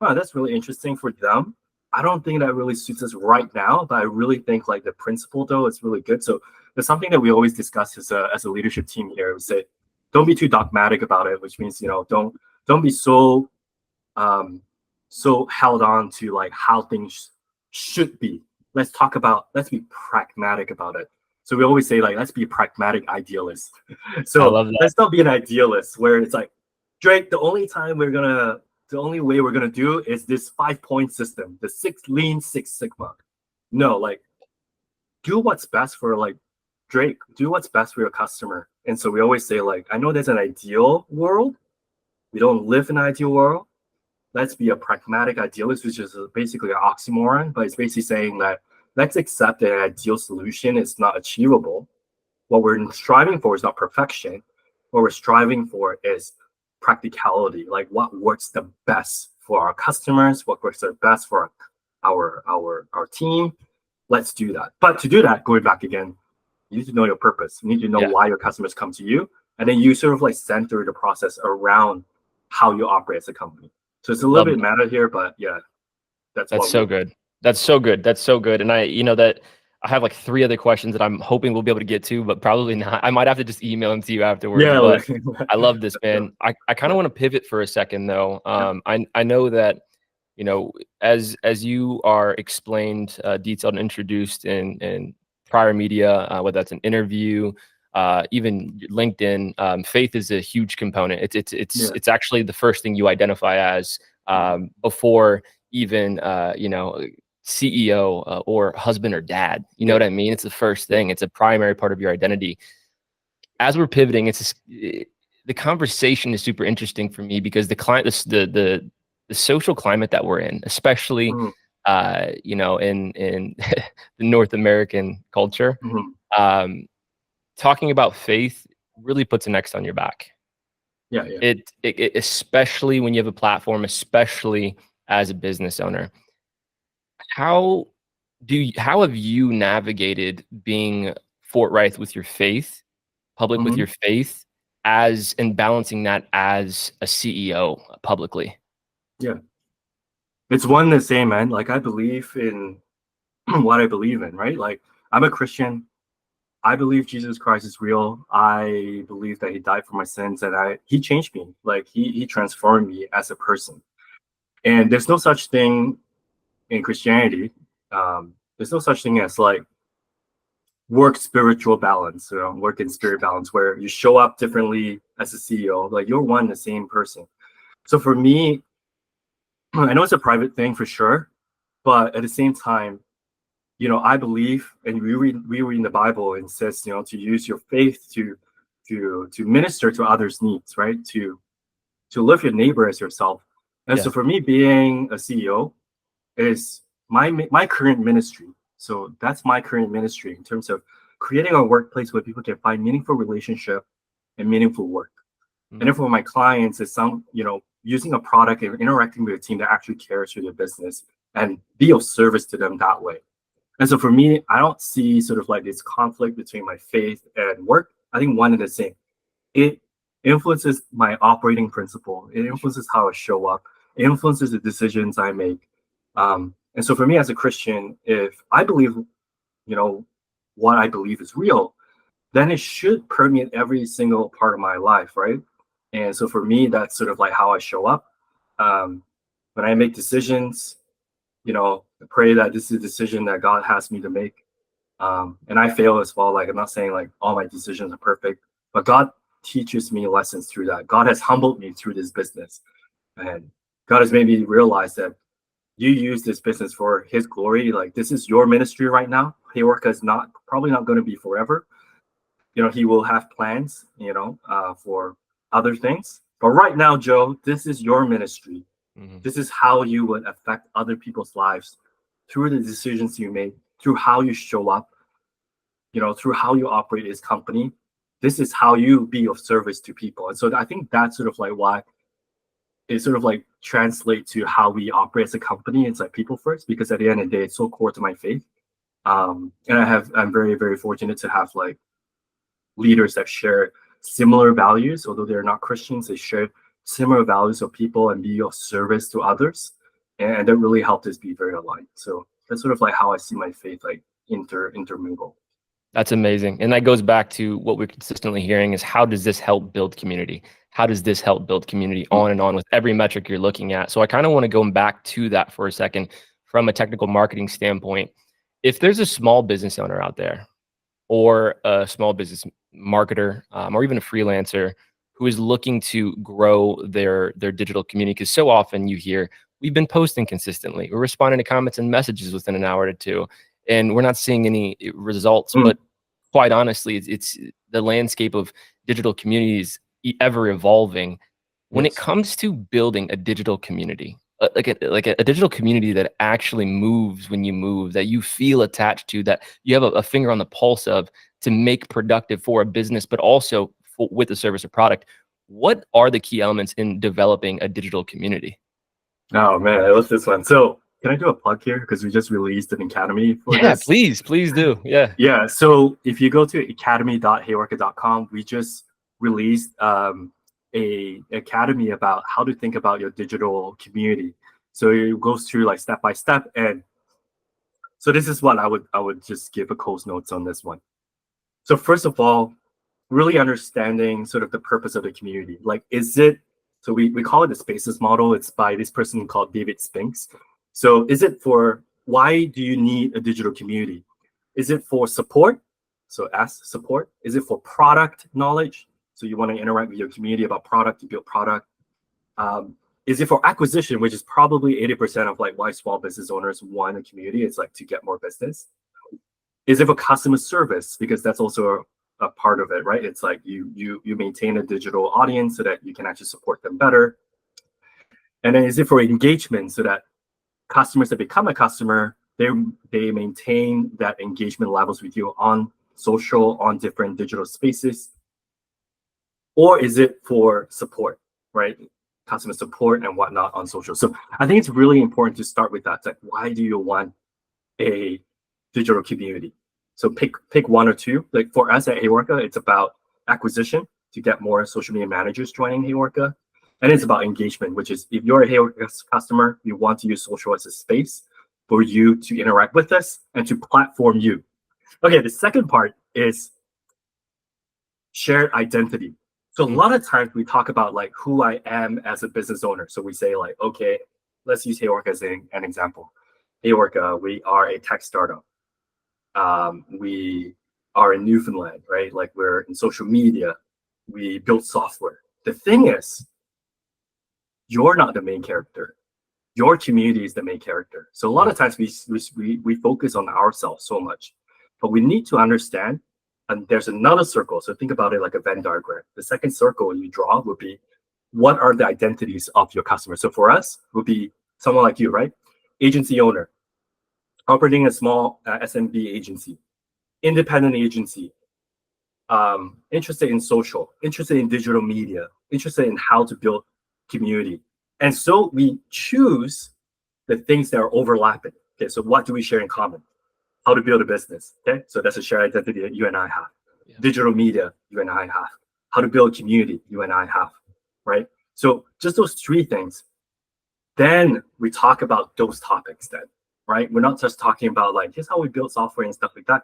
wow, that's really interesting for them. I don't think that really suits us right now, but I really think like the principle though is really good. So there's something that we always discuss as a leadership team here. We say, don't be too dogmatic about it, which means don't be so held on to like how things should be. Let's be pragmatic about it. So we always say like let's be pragmatic idealists. I So love that. let's not be an idealist where it's like, Drake, the only way we're gonna do is this 5 point system, the Six Sigma. No, like do what's best for like Drake, do what's best for your customer. And so we always say like, I know there's an ideal world. We don't live in an ideal world. Let's be a pragmatic idealist, which is basically an oxymoron, but it's basically saying that let's accept that an ideal solution is not achievable. What we're striving for is not perfection. What we're striving for is practicality, like what works the best for our customers, what works the best for our team. Let's do that. But to do that, going back again, you need to know your purpose. You need to know Yeah, why your customers come to you, and then you sort of like center the process around how you operate as a company. So it's a little love bit that. meta here, but yeah, that's That's what we so do. good. That's so good. That's so good. And that I have like three other questions that I'm hoping we'll be able to get to, but probably not. I might have to just email them to you afterwards. Yeah, But like, I love this, yeah, man. I kind yeah, of want to pivot for a second though. yeah, I know that, as you are explained, detailed and introduced in prior media, whether that's an interview, even LinkedIn, faith is a huge component. yeah. It's actually the first thing you identify as Mhm. before even CEO or husband or dad. You know Yeah, what I mean? It's the first yeah. thing. It's a primary part of your identity. As we're pivoting, the conversation is super interesting for me because the social climate that we're in, especially Mhm, in the North American culture, mhm. um, talking about faith really puts an X on your back. Yeah, yeah. Especially when you have a platform, especially as a business owner. How how have you navigated being forthright with your faith, public with Mhm. your faith, as and balancing that as a CEO publicly? Yeah. It's one and the same, man. Like I believe in what I believe in, right? Like I'm a Christian. I believe Jesus Christ is real. I believe that he died for my sins and he changed me. Like he transformed me as a person. And there's no such thing in Christianity. There's no such thing as like work spiritual balance, work and spirit balance, where you show up differently as a CEO. Like you're one and the same person. So for me, I know it's a private thing for sure, but at the same time, I believe, and we read in the Bible, and it says, to use your faith to minister to others' needs, right? To love your neighbor as yourself. And Yeah. so for me, being a CEO is my current ministry. So that's my current ministry in terms of creating a workplace where people can find meaningful relationship and meaningful work. And then for my clients, it's using a product and interacting with a team that actually cares for their business and be of service to them that way. And so for me, I don't see sort of like this conflict between my faith and work. I think one and the same. It influences my operating principle. It influences how I show up. It influences the decisions I make. And so for me as a Christian, if I believe, what I believe is real, then it should permeate every single part of my life, right? And so for me, that's sort of like how I show up. Um, when I make decisions, I pray that this is a decision that God has me to make. And I fail as well. Like I'm not saying like all my decisions are perfect, but God teaches me lessons through that. God has humbled me through this business, and God has made me realize that you use this business for His glory. Like this is your ministry right now. HeyOrca is probably not going to be forever. He will have plans, for other things. But right now, Joe, this is your ministry. Mhm. This is how you would affect other people's lives through the decisions you make, through how you show up, through how you operate this company. This is how you be of service to people. And so I think that's sort of like why it sort of like translate to how we operate as a company. It's like people first, because at the end of the day, it's so core to my faith. And I'm very, very fortunate to have like leaders that share similar values, although they're not Christians. They share similar values of people and be of service to others, and that really helped us be very aligned. So that's sort of like how I see my faith like intermingle. That's amazing. And that goes back to what we're consistently hearing is how does this help build community? How does this help build community on and on with every metric you're looking at? So I kind of want to go back to that for a second from a technical marketing standpoint. If there's a small business owner out there or a small business marketer or even a freelancer who is looking to grow their digital community, because so often you hear, we've been posting consistently, we're responding to comments and messages within an hour or two, and we're not seeing any results. Mm, But quite honestly, it's the landscape of digital communities ever evolving. When it yes. comes to building a digital community, like a digital community that actually moves when you move, that you feel attached to, that you have a finger on the pulse of, to make productive for a business, but also with a service or product. What are the key elements in developing a digital community? Oh man, I love this one. So can I do a plug here because we just released an academy for Yeah, this? please do. Yeah. Yeah. So if you go to academy.heyorka.com, we just released a academy about how to think about your digital community. So it goes through like step by step, and so this is what I would just give a coast notes on this one. So first of all, really understanding sort of the purpose of the community. Like, is it, so we call it the spaces model. It's by this person called David Spinks. So is it for, why do you need a digital community? Is it for support? So ask support. Is it for product knowledge? So you want to interact with your community about product, to build product. Um, is it for acquisition, which is probably 80% of like why small business owners want a community? It's like to get more business. Is it for customer service? Because that's also a part of it, right? It's like you maintain a digital audience so that you can actually support them better. And then is it for engagement, so that customers that become a customer, they maintain that engagement levels with you on social, on different digital spaces? Or is it for support, right? Customer support and whatnot on social. So I think it's really important to start with that. It's like, why do you want a digital community? So pick one or two. Like for us at HeyOrca, it's about acquisition, to get more social media managers joining HeyOrca. And it's about engagement, which is, if you're a HeyOrca customer, you want to use social as a space for you to interact with us and to platform you. Okay, the second part is shared identity. So a Mm. lot of times we talk about like who I am as a business owner. So we say like, okay, let's use HeyOrca as an example. HeyOrca, we are a tech startup. We are in Newfoundland, right? Like we're in social media, we build software. The thing is, you're not the main character. Your community is the main character. So a lot of times we focus on ourselves so much, but we need to understand, and there's another circle. So think about it like a Venn diagram. The second circle you draw would be, what are the identities of your customers? So for us, would be someone like you, right? Agency owner, operating a small SMB agency, independent agency, interested in social, interested in digital media, interested in how to build community. And so we choose the things that are overlapping. Okay, so what do we share in common? How to build a business. Okay, so that's a shared identity that you and I have. Yeah. Digital media, you and I have. How to build community, you and I have. Right? So just those three things. Then we talk about those topics then, right? We're not just talking about like, here's how we build software and stuff like that.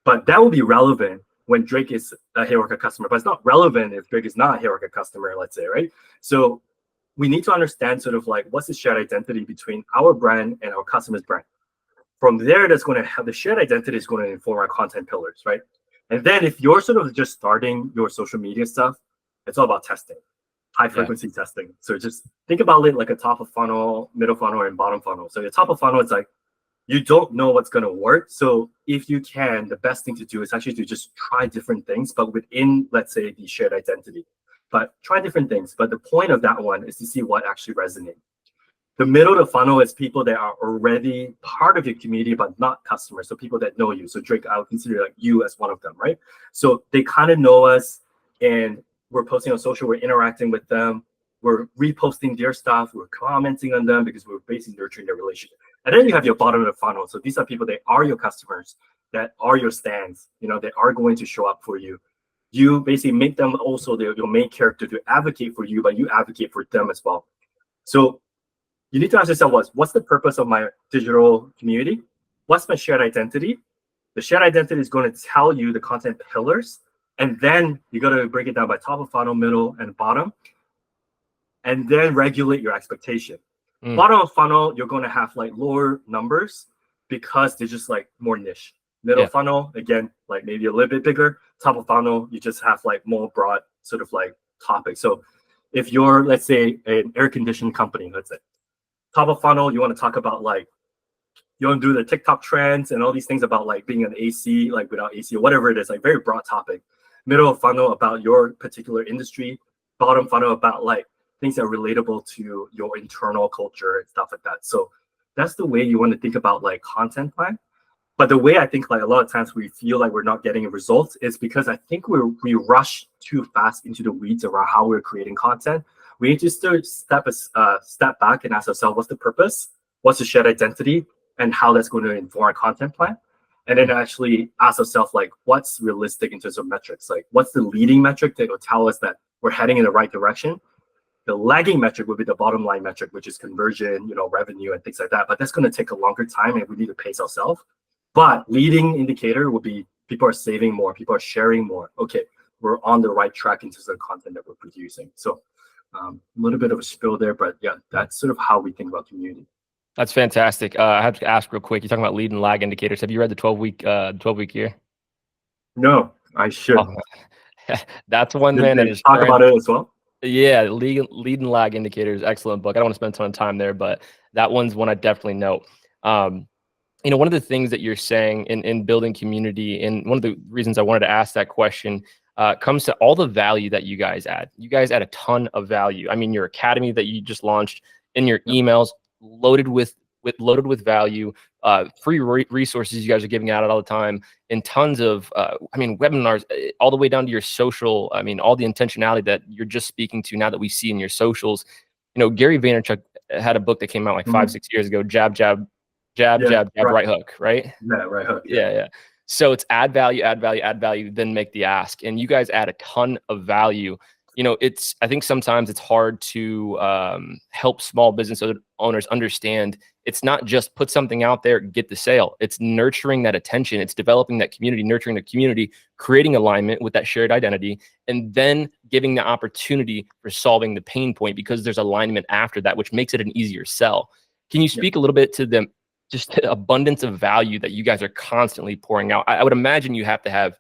But that will be relevant when Drake is a HeyOrca customer, but it's not relevant if Drake is not a HeyOrca customer, let's say, right? So we need to understand sort of like, what's the shared identity between our brand and our customer's brand. From there, that's going to have the shared identity is going to inform our content pillars, right? And then if you're sort of just starting your social media stuff, it's all about testing, high frequency testing. So just think about it like a top of funnel, middle funnel, and bottom funnel. So the top of funnel, it's like, you don't know what's going to work. So if you can, the best thing to do is actually to just try different things, but within, let's say, the shared identity. But try different things. But the point of that one is to see what actually resonates. The middle of the funnel is people that are already part of your community, but not customers. So people that know you. So Drake, I would consider like you as one of them, right? So they kind of know us, and we're posting on social, we're interacting with them, we're reposting their stuff, we're commenting on them because we're basically nurturing their relationship. And then you have your bottom of the funnel. So these are people that are your customers, that are your stands, that are going to show up for you. You basically make them also your main character to advocate for you, but you advocate for them as well. So you need to ask yourself, what's the purpose of my digital community? What's my shared identity? The shared identity is going to tell you the content pillars, and then you got to break it down by top of funnel, middle, and bottom, and then regulate your expectation. Bottom of funnel, you're going to have like lower numbers because they're just like more niche. Middle funnel, again, like maybe a little bit bigger. Top of funnel, you just have like more broad sort of like topics. So if you're, let's say, an air conditioning company, let's say, top of funnel, you want to talk about like, you want to do the TikTok trends and all these things about like being an AC, like without AC or whatever it is, like very broad topic. Middle of funnel about your particular industry. Bottom funnel about like things that are relatable to your internal culture and stuff like that. So that's the way you want to think about like content plan. But the way I think like a lot of times we feel like we're not getting results is because I think we rush too fast into the weeds around how we're creating content. We need to still step back and ask ourselves, what's the purpose? What's the shared identity? And how that's going to inform our content plan? And then actually ask ourselves, like, what's realistic in terms of metrics? Like, what's the leading metric that will tell us that we're heading in the right direction? The lagging metric would be the bottom line metric, which is conversion, revenue and things like that. But that's going to take a longer time, and we need to pace ourselves. But leading indicator would be people are saving more, people are sharing more. Okay, we're on the right track in terms of the content that we're producing. So a little bit of a spill there, but yeah, that's sort of how we think about community. That's fantastic. I have to ask real quick. You're talking about lead and lag indicators. Have you read the 12-week year? No, I should. Oh, that's one, man. That is talk about it as well. Yeah, lead and lag indicators. Excellent book. I don't want to spend a ton of time there, but that one's one I definitely know. One of the things that you're saying in building community, and one of the reasons I wanted to ask that question comes to all the value that you guys add. You guys add a ton of value. I mean, your academy that you just launched, in your emails, loaded with value, free resources you guys are giving out all the time, and tons of webinars, all the way down to your social. I mean, all the intentionality that you're just speaking to now that we see in your socials. Gary Vaynerchuk had a book that came out like 5-6 years ago, jab, right hook, right? Yeah, right hook. Yeah. So it's add value, then make the ask. And you guys add a ton of value. I think sometimes it's hard to help small business owners understand it's not just put something out there, get the sale. It's nurturing that attention. It's developing that community, nurturing the community, creating alignment with that shared identity, and then giving the opportunity for solving the pain point, because there's alignment after that, which makes it an easier sell. Can you speak a little bit to just the abundance of value that you guys are constantly pouring out? I would imagine you have to have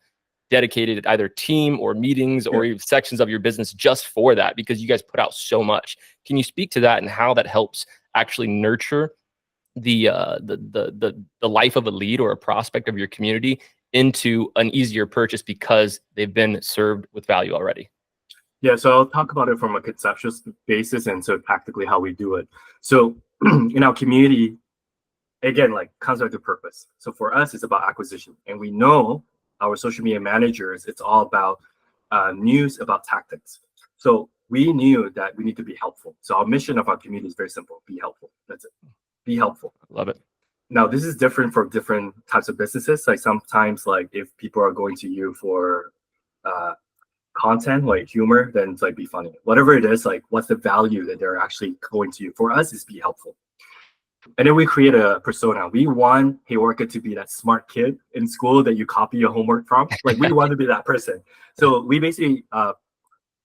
dedicated either team or meetings or even sections of your business just for that, because you guys put out so much. Can you speak to that and how that helps actually nurture the life of a lead or a prospect of your community into an easier purchase because they've been served with value already? Yeah, so I'll talk about it from a conceptual basis and so practically how we do it. So in our community, again, like comes back to purpose. So for us, it's about acquisition, and we know our social media managers, it's all about news, about tactics. So we knew that we need to be helpful. So our mission of our community is very simple: be helpful. That's it. Be helpful. Love it. Now, this is different for different types of businesses. Like sometimes, like if people are going to you for content, like humor, then it's like be funny. Whatever it is, like what's the value that they're actually going to you? For us, is be helpful. And then we create a persona. We want HeyOrca to be that smart kid in school that you copy your homework from. Like we want to be that person. So we basically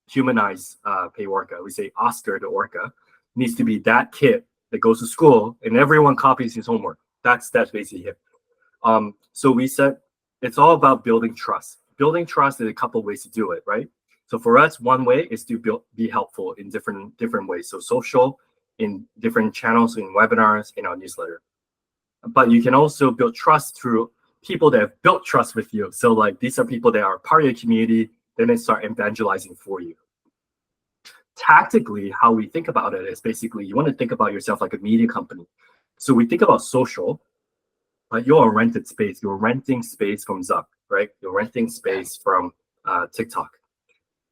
humanize HeyOrca. We say Oscar the Orca needs to be that kid that goes to school and everyone copies his homework. That's basically it. So we said it's all about building trust. Building trust is a couple ways to do it, right? So for us, one way is to be helpful in different ways. So social, in different channels, in webinars, in our newsletter. But you can also build trust through people that have built trust with you. So like these are people that are part of your community, then they start evangelizing for you. Tactically, how we think about it is basically you want to think about yourself like a media company. So we think about social, but you're a rented space. You're renting space from Zuck, right? You're renting space from TikTok.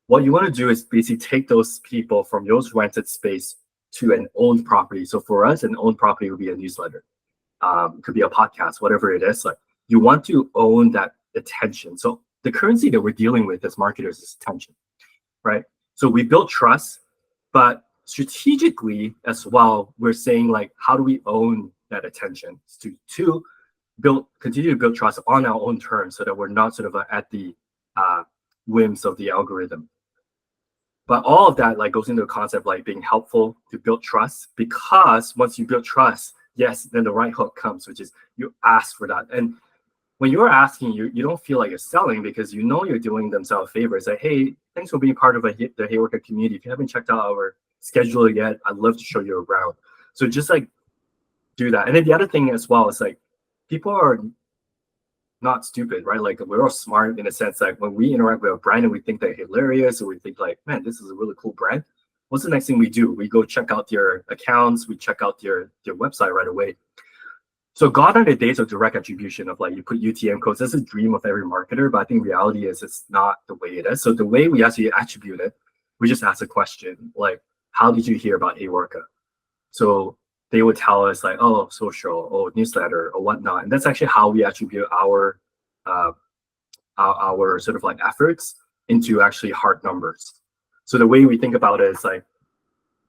What you want to do is basically take those people from those rented space to an owned property. So for us, an owned property would be a newsletter. It could be a podcast, whatever it is. Like you want to own that attention. So the currency that we're dealing with as marketers is attention, right? So we build trust, but strategically as well, we're saying like, how do we own that attention to continue to build trust on our own terms so that we're not sort of at the whims of the algorithm. But all of that like goes into a concept like being helpful to build trust, because once you build trust, yes, then the right hook comes, which is you ask for that. And when you're asking, you don't feel like you're selling because you know you're doing themselves a favor. It's like, hey, thanks for being part of the HeyOrca community. If you haven't checked out our schedule yet, I'd love to show you around. So just like do that. And then the other thing as well is like people are not stupid, right? Like we're all smart in a sense like when we interact with a brand and we think they're hilarious or we think like, man, this is a really cool brand. What's the next thing we do? We go check out their accounts, we check out their website right away. So gone are the days of direct attribution of like you put UTM codes. That's a dream of every marketer, but I think reality is it's not the way it is. So the way we actually attribute it, we just ask a question like, how did you hear about HeyOrca? So they would tell us like, oh, social, or newsletter, or whatnot. And that's actually how we attribute our sort of like efforts into actually hard numbers. So the way we think about it is like,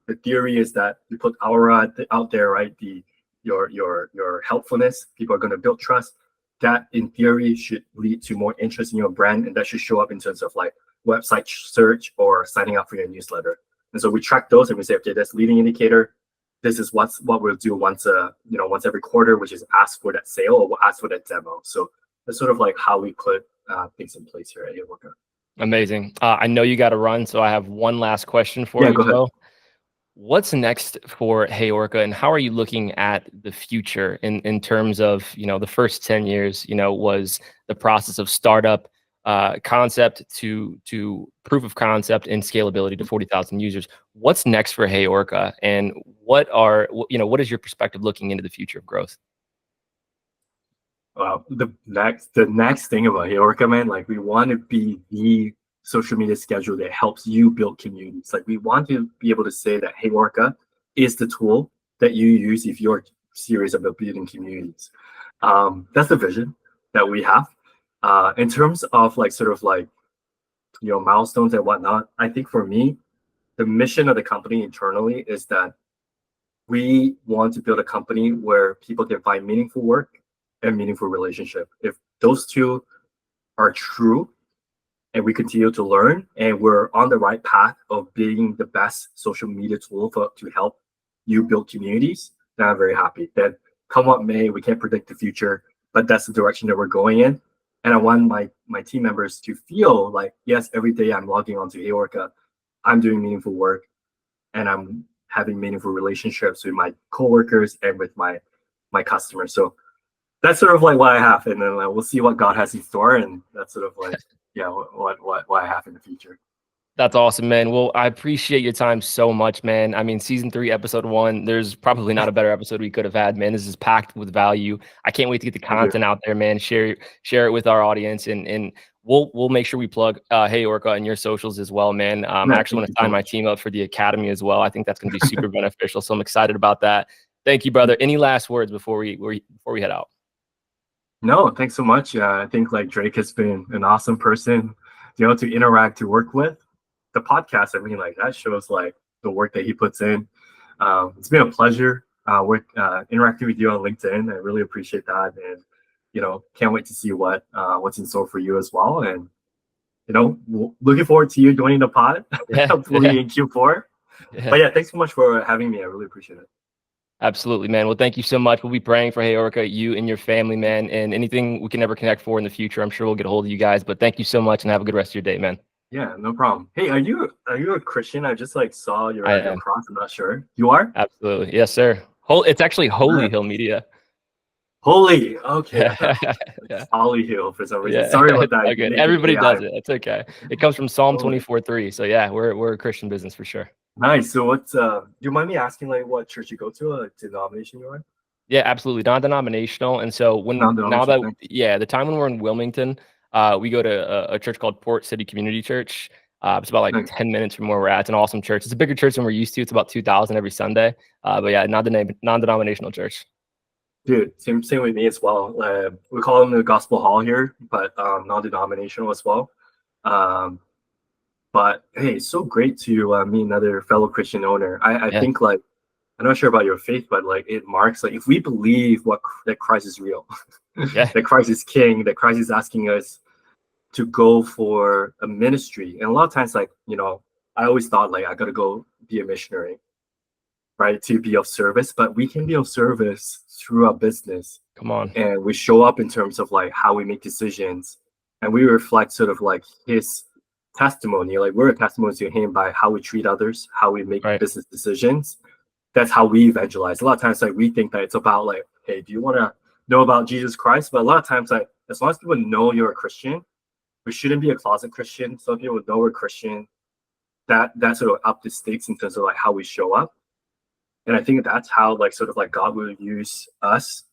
the theory is that you put aura out there, right? Your helpfulness, people are going to build trust. That in theory should lead to more interest in your brand, and that should show up in terms of like website search or signing up for your newsletter. And so we track those and we say, okay, that's leading indicator. This is what we'll do once every quarter, which is ask for that sale or we'll ask for that demo. So that's sort of like how we put things in place here at HeyOrca. Amazing. I know you got to run, so I have one last question for you, go ahead. Joe. What's next for HeyOrca, and how are you looking at the future in terms of, the first 10 years, was the process of startup concept to proof of concept and scalability to 40,000 users. What's next for HeyOrca, and what is your perspective looking into the future of growth? The next thing about HeyOrca, man, like we want to be the social media schedule that helps you build communities. Like we want to be able to say that HeyOrca is the tool that you use if you're serious about building communities. That's the vision that we have. In terms of like sort of like milestones and whatnot, I think for me, the mission of the company internally is that we want to build a company where people can find meaningful work and meaningful relationship. If those two are true and we continue to learn and we're on the right path of being the best social media tool to help you build communities, then I'm very happy. That come what may, we can't predict the future, but that's the direction that we're going in. And I want my team members to feel like, yes, every day I'm logging onto HeyOrca, I'm doing meaningful work and I'm having meaningful relationships with my coworkers and with my customers. So that's sort of like what I have, and then we'll see what God has in store, and that's sort of like yeah, what I have in the future. That's awesome, man. Well, I appreciate your time so much, man. I mean, season 3, episode 1, there's probably not a better episode we could have had, man. This is packed with value. I can't wait to get the Thank you. content out there, man. Share it with our audience, and we'll make sure we plug HeyOrca and your socials as well, man. I Yeah, actually thank want you to so sign my much. team up for the academy as well. I think that's going to be super beneficial. So I'm excited about that. Thank you, brother. Any last words before we head out? No, thanks so much. I think like Drake has been an awesome person, to interact, to work with. The podcast, I mean, like that shows like the work that he puts in. It's been a pleasure interacting with you on LinkedIn. I really appreciate that, and can't wait to see what's in store for you as well. And looking forward to you joining the pod, Yeah, hopefully in Q4. yeah. But yeah, thanks so much for having me. I really appreciate it. Absolutely, man. Well, thank you so much. We'll be praying for HeyOrca, you and your family, man. And anything we can ever connect for in the future, I'm sure we'll get a hold of you guys. But thank you so much and have a good rest of your day, man. Yeah, no problem. Hey, are you a Christian? I just like saw I your am. cross. I'm not sure. You are? Absolutely. Yes, sir. It's actually Holy Hill Media. Holy. Okay, I thought Yeah. Holly Hill for some reason. Yeah. Sorry about It's that. all good. Making Everybody AI. does it. It's okay. It comes from Psalm Holy. 24:3. So yeah, we're a Christian business for sure. Nice. So what's do you mind me asking like what church you go to, like denomination you are? Yeah, absolutely. Non-denominational. And so now Non-denominational. that, Thanks. yeah, the time when we're in Wilmington, we go to a church called Port City Community Church. It's about like Nice. 10 minutes from where we're at. It's an awesome church. It's a bigger church than we're used to. It's about 2,000 every Sunday. But yeah, non-denominational church. Dude, same with me as well. We call them the Gospel Hall here, but non-denominational as well. Um, but hey, it's so great to meet another fellow Christian owner. I Yeah. think like I'm not sure about your faith, but like it marks like if we believe that Christ is real, Yeah. that Christ is King, that Christ is asking us to go for a ministry, and a lot of times like I always thought like I gotta go be a missionary, right, to be of service, but we can be of service through our business, Come on. and we show up in terms of like how we make decisions, and we reflect sort of like his testimony, like we're a testimony to him by how we treat others, how we make Right. business decisions. That's how we evangelize. A lot of times like we think that it's about like, hey, do you want to know about Jesus Christ? But a lot of times like as long as people know you're a Christian, we shouldn't be a closet Christian. Some people know we're Christian. That sort of up the stakes in terms of like how we show up. And I think that's how like sort of like God will use us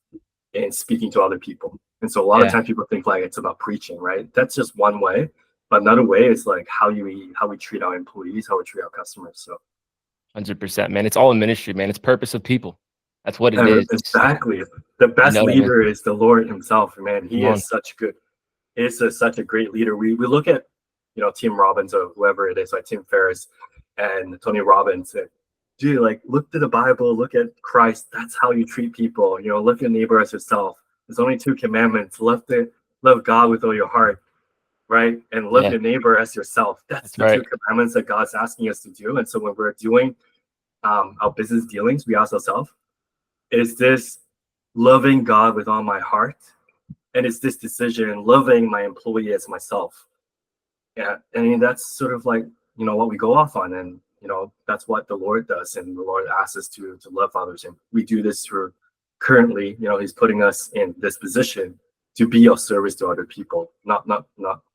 in speaking to other people. And so a lot of Yeah. times people think like it's about preaching, right? That's just one way. But another way is like how we treat our employees, how we treat our customers. So 100%, man. It's all a ministry, man. It's purpose of people. That's what it is. exactly. The You best know what I mean? leader is the Lord himself, man. Come He on. is such a great leader. We look at Tim Robbins or whoever it is, like Tim Ferriss and Tony Robbins. And, dude, like look to the Bible, look at Christ. That's how you treat people. Love your neighbor as yourself. There's only 2 commandments. Love God with all your heart, right? And love Yeah. your neighbor as yourself. That's That's the 2 right. commandments that God's asking us to do. And so when we're doing our business dealings, we ask ourselves, is this loving God with all my heart? And is this decision loving my employee as myself? Yeah, I mean that's sort of like what we go off on, and that's what the Lord does, and the Lord asks us to love others, and we do this through currently, He's putting us in this position to be of service to other people, not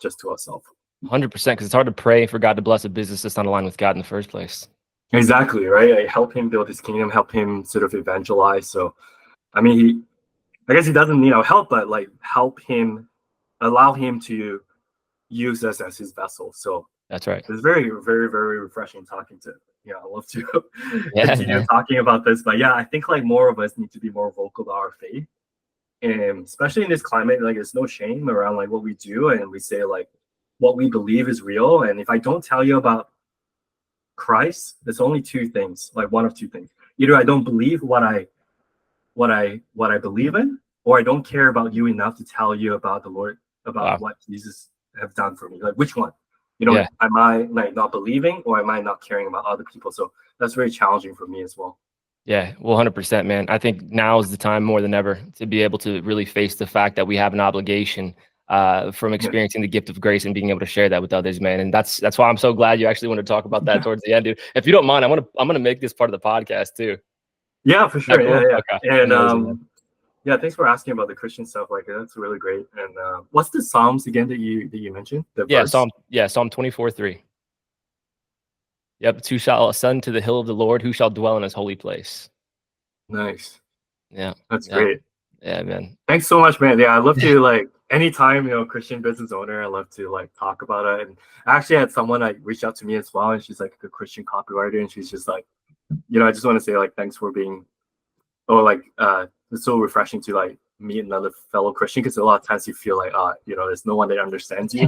just to ourselves. 100%, because it's hard to pray for God to bless a business that's not aligned with God in the first place. Exactly, right? I help him build his kingdom, help him sort of evangelize. So I mean, I guess he doesn't need our help, but like help him, allow him to use us as his vessel. So That's right. it's very, very, very refreshing talking to. Yeah, I love to Yeah, continue man. talking about this. But yeah, I think like more of us need to be more vocal about our faith. And especially in this climate, like there's no shame around like what we do. And we say like what we believe is real. And if I don't tell you about Christ, there's only 2 things, like one of 2 things. Either I don't believe what I believe in, or I don't care about you enough to tell you about the Lord, about Wow. what Jesus have done for me. Like which one? Yeah. Am I like not believing, or am I not caring about other people? So that's very challenging for me as well. Yeah. Well, 100%, man. I think now is the time more than ever to be able to really face the fact that we have an obligation from experiencing the gift of grace and being able to share that with others, man. And that's why I'm so glad you actually want to talk about that towards the end, dude. If you don't mind, I'm gonna make this part of the podcast too. Yeah, for sure. Cool? Yeah. Okay. And Amazing, yeah, thanks for asking about the Christian stuff. Like that's really great. And what's the Psalms again that you mentioned? The verse? Psalm 24:3. Yep. Who shall ascend to the hill of the Lord? Who shall dwell in his holy place? Nice. Yeah. That's Yeah. great. Yeah, man. Thanks so much, man. Yeah, I love to like anytime, Christian business owner, I love to like talk about it. And I actually had someone like reach out to me as well, and she's like a Christian copywriter, and she's just like, I just want to say like thanks for being it's so refreshing to like meet another fellow Christian, because a lot of times you feel like there's no one that understands you.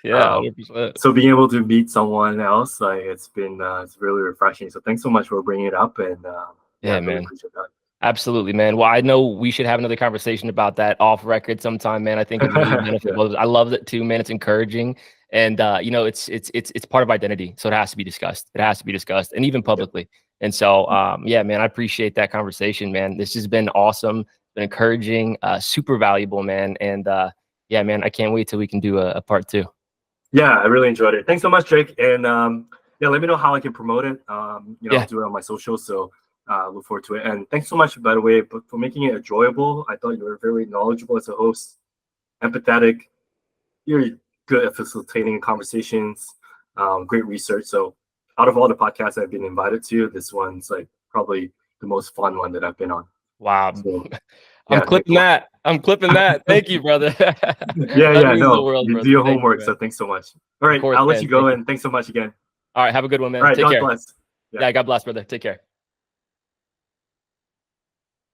Yeah, 100%. So being able to meet someone else, like it's really refreshing. So thanks so much for bringing it up, and Yeah, I really man. appreciate that. Absolutely, man. Well, I know we should have another conversation about that off record sometime, man. I think it really benefit both of us. I love it too, man. It's encouraging, and it's part of identity, so it has to be discussed. It has to be discussed, and even publicly. And so, yeah, man, I appreciate that conversation, man. This has been awesome, been encouraging, super valuable, man. And yeah, man, I can't wait till we can do a part 2. Yeah, I really enjoyed it. Thanks so much, Jake. And yeah, let me know how I can promote it. I'll do it on my socials. So look forward to it. And thanks so much, by the way, for making it enjoyable. I thought you were very knowledgeable as a host, empathetic. You're good at facilitating conversations, great research. So out of all the podcasts I've been invited to, this one's like probably the most fun one that I've been on. Wow. So, I'm clipping that. I'm clipping that. Thank you, brother. You do your homework. So thanks so much. All right, I'll let you go. And thanks so much again. All right, have a good one, man. All right, Take God care. bless. Yeah, God bless, brother. Take care.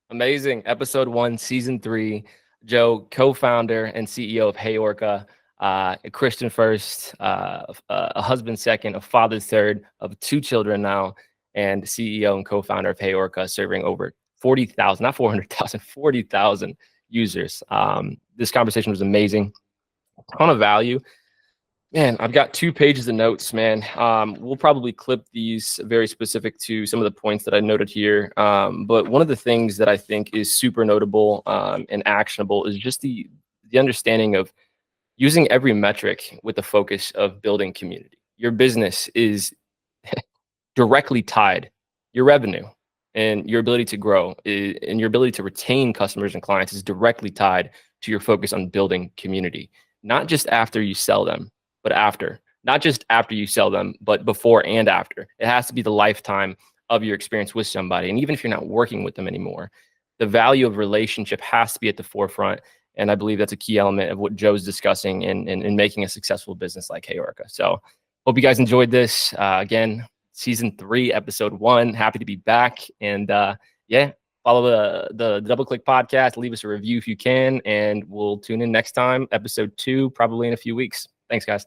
Amazing. Episode 1, season 3. Joe, co-founder and CEO of HeyOrca, a Christian first, a husband second, a father third of 2 children now, and CEO and co-founder of HeyOrca, serving over 40,000, not 400,000, 40,000 users. This conversation was amazing. A ton of value. Man, I've got 2 pages of notes, man. We'll probably clip these very specific to some of the points that I noted here. But one of the things that I think is super notable and actionable is just the understanding of using every metric with the focus of building community. Your business is directly tied, your revenue and your ability to grow and your ability to retain customers and clients is directly tied to your focus on building community, not just after you sell them, but after. Not just after you sell them, but before and after. It has to be the lifetime of your experience with somebody. And even if you're not working with them anymore, the value of relationship has to be at the forefront. And I believe that's a key element of what Joe's discussing in making a successful business like HeyOrca. So hope you guys enjoyed this. Again, season 3, episode 1. Happy to be back. And yeah, follow the Double Click podcast. Leave us a review if you can. And we'll tune in next time, episode 2, probably in a few weeks. Thanks, guys.